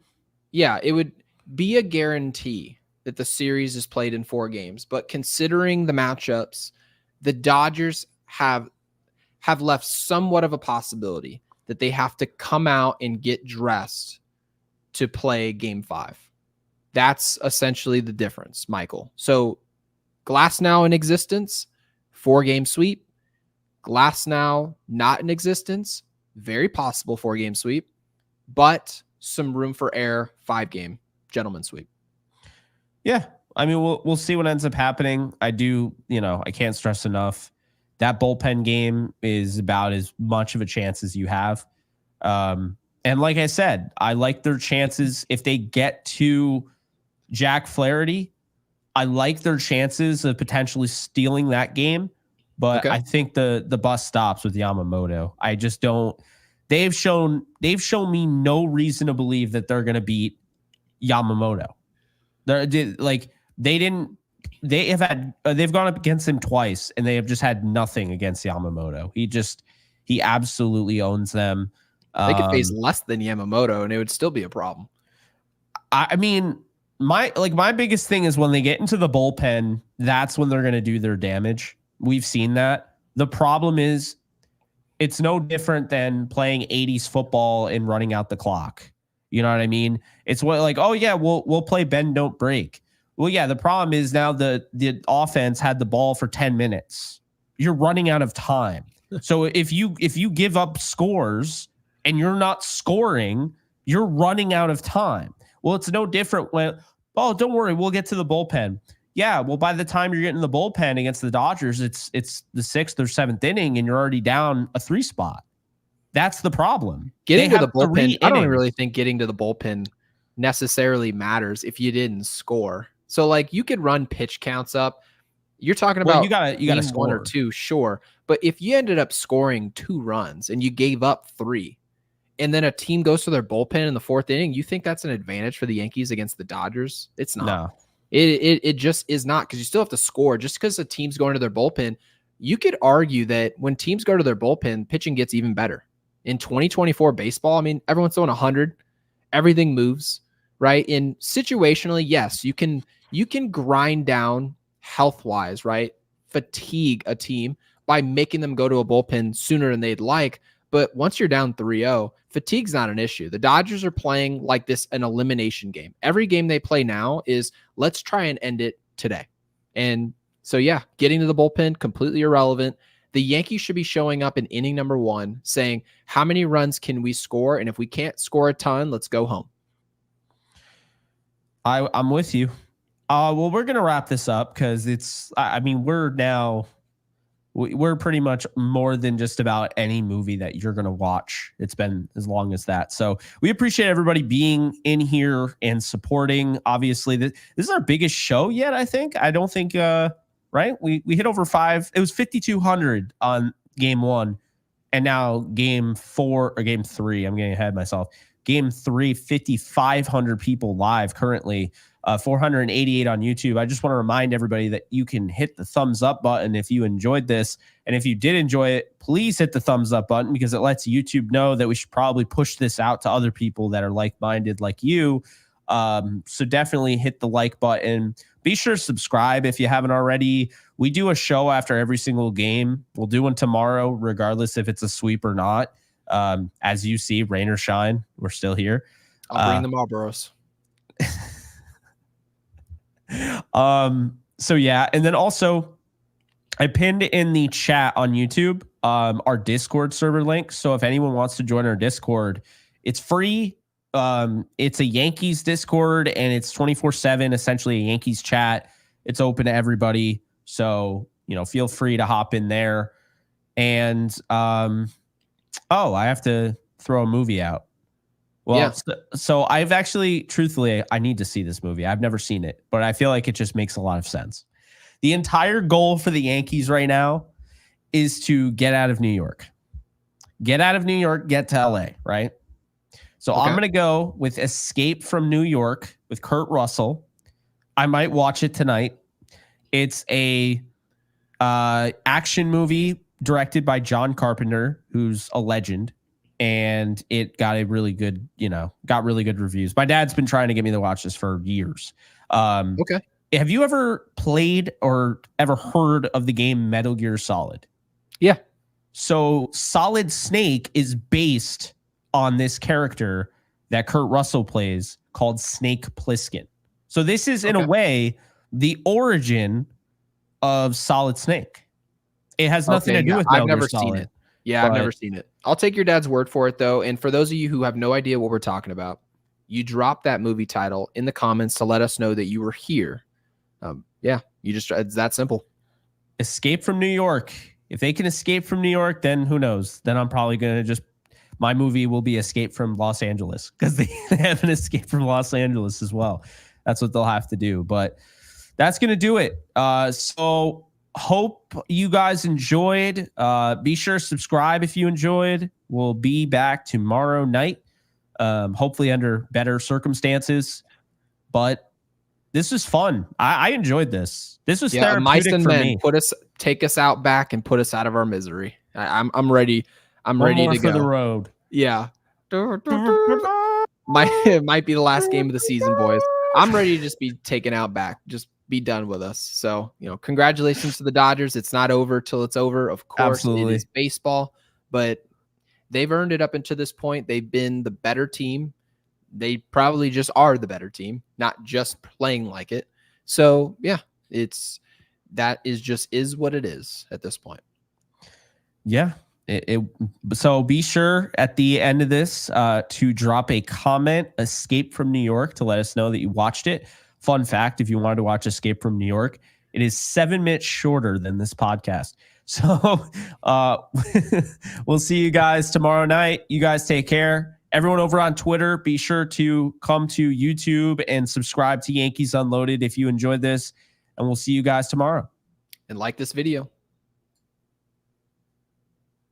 Yeah, it would be a guarantee that the series is played in 4 games. But considering the matchups, the Dodgers have left somewhat of a possibility that they have to come out and get dressed to play game 5. That's essentially the difference, Michael. So Glass now in existence, 4-game sweep. Glass now not in existence, very possible 4-game sweep, but some room for error, 5-game gentleman sweep. Yeah. I mean, we'll see what ends up happening. I can't stress enough. That bullpen game is about as much of a chance as you have. And like I said, I like their chances. If they get to Jack Flaherty, I like their chances of potentially stealing that game. But I think the bus stops with Yamamoto. I just don't. They've shown me no reason to believe that they're going to beat Yamamoto. They've gone up against him twice, and they have just had nothing against Yamamoto. He absolutely owns them. They could face less than Yamamoto, and it would still be a problem. I mean, my biggest thing is when they get into the bullpen, that's when they're going to do their damage. We've seen that. The problem is it's no different than playing 80s football and running out the clock. You know what I mean? It's we'll play bend, don't break. Well, yeah, the problem is now the offense had the ball for 10 minutes. You're running out of time. So if you give up scores and you're not scoring, you're running out of time. Well, it's no different when, don't worry, we'll get to the bullpen. Yeah, well, by the time you're getting the bullpen against the Dodgers, it's the 6th or 7th inning, and you're already down a 3 spot. That's the problem. Getting to the bullpen, I don't really think getting to the bullpen necessarily matters if you didn't score. So, like, you could run pitch counts up. You're talking about you gotta score 1 or 2, sure. But if you ended up scoring 2 runs and you gave up 3, and then a team goes to their bullpen in the 4th inning, you think that's an advantage for the Yankees against the Dodgers? It's not. No. It just is not, because you still have to score. Just because a team's going to their bullpen, you could argue that when teams go to their bullpen, pitching gets even better. In 2024 baseball, I mean, everyone's throwing 100. Everything moves, right? And situationally, yes, you can grind down health-wise, right? Fatigue a team by making them go to a bullpen sooner than they'd like. But once you're down 3-0, fatigue's not an issue. The Dodgers are playing like this an elimination game. Every game they play now is let's try and end it today. And so, yeah, getting to the bullpen, completely irrelevant. The Yankees should be showing up in inning number 1 saying, how many runs can we score? And if we can't score a ton, let's go home. I'm with you. Well, we're going to wrap this up because we're pretty much more than just about any movie that you're going to watch. It's been as long as that. So we appreciate everybody being in here and supporting. Obviously, this is our biggest show yet, I think. I don't think, right? We hit over 5. It was 5,200 on game 1. And now game 4 or game 3, I'm getting ahead of myself. Game 3, 5,500 people live currently. 488 on YouTube. I just want to remind everybody that you can hit the thumbs up button if you enjoyed this. And if you did enjoy it, please hit the thumbs up button because it lets YouTube know that we should probably push this out to other people that are like-minded like you. So definitely hit the like button. Be sure to subscribe if you haven't already. We do a show after every single game. We'll do one tomorrow, regardless if it's a sweep or not. As you see, rain or shine, we're still here. I'll bring the Marlboros. So yeah, and then also I pinned in the chat on YouTube our Discord server link. So if anyone wants to join our Discord, It's free. It's a Yankees Discord, and it's 24/7, essentially a Yankees chat. It's open to everybody. So, feel free to hop in there. And, I have to throw a movie out. Well, Yeah. so I've actually, truthfully, I need to see this movie. I've never seen it, but I feel like it just makes a lot of sense. The entire goal for the Yankees right now is to get out of New York. Get out of New York, get to LA, right? So I'm going to go with Escape from New York with Kurt Russell. I might watch it tonight. It's a action movie directed by John Carpenter, who's a legend, and it got a really good, got really good reviews. My dad's been trying to get me to watch this for years. Okay. Have you ever played or ever heard of the game Metal Gear Solid? Yeah. So Solid Snake is based on this character that Kurt Russell plays called Snake Plissken. So this is, in a way, the origin of Solid Snake. It has nothing to do with Metal Gear Solid. I've never seen it. Yeah, I've never seen it. I'll take your dad's word for it, though. And for those of you who have no idea what we're talking about, you drop that movie title in the comments to let us know that you were here. It's that simple. Escape from New York. If they can escape from New York, then who knows? Then I'm probably going to my movie will be Escape from Los Angeles, because they have an Escape from Los Angeles as well. That's what they'll have to do. But that's going to do it. So hope you guys enjoyed. Be sure to subscribe if you enjoyed. We'll be back tomorrow night, hopefully under better circumstances. But this was fun. I enjoyed this. This was therapeutic for me. Take us out back and put us out of our misery. I'm ready. I'm ready to go. For the road. Yeah. It might be the last game of the season, boys. I'm ready to just be taken out back. Just be done with us. So, congratulations to the Dodgers. It's not over till it's over. Of course, Absolutely. It is baseball, but they've earned it up until this point. They've been the better team. They probably just are the better team, not just playing like it. So, yeah, that is what it is at this point. Yeah. So be sure at the end of this to drop a comment, Escape from New York, to let us know that you watched it. Fun fact, if you wanted to watch Escape from New York, it is 7 minutes shorter than this podcast. So we'll see you guys tomorrow night. You guys take care. Everyone over on Twitter, be sure to come to YouTube and subscribe to Yankees Unloaded if you enjoyed this. And we'll see you guys tomorrow. And like this video.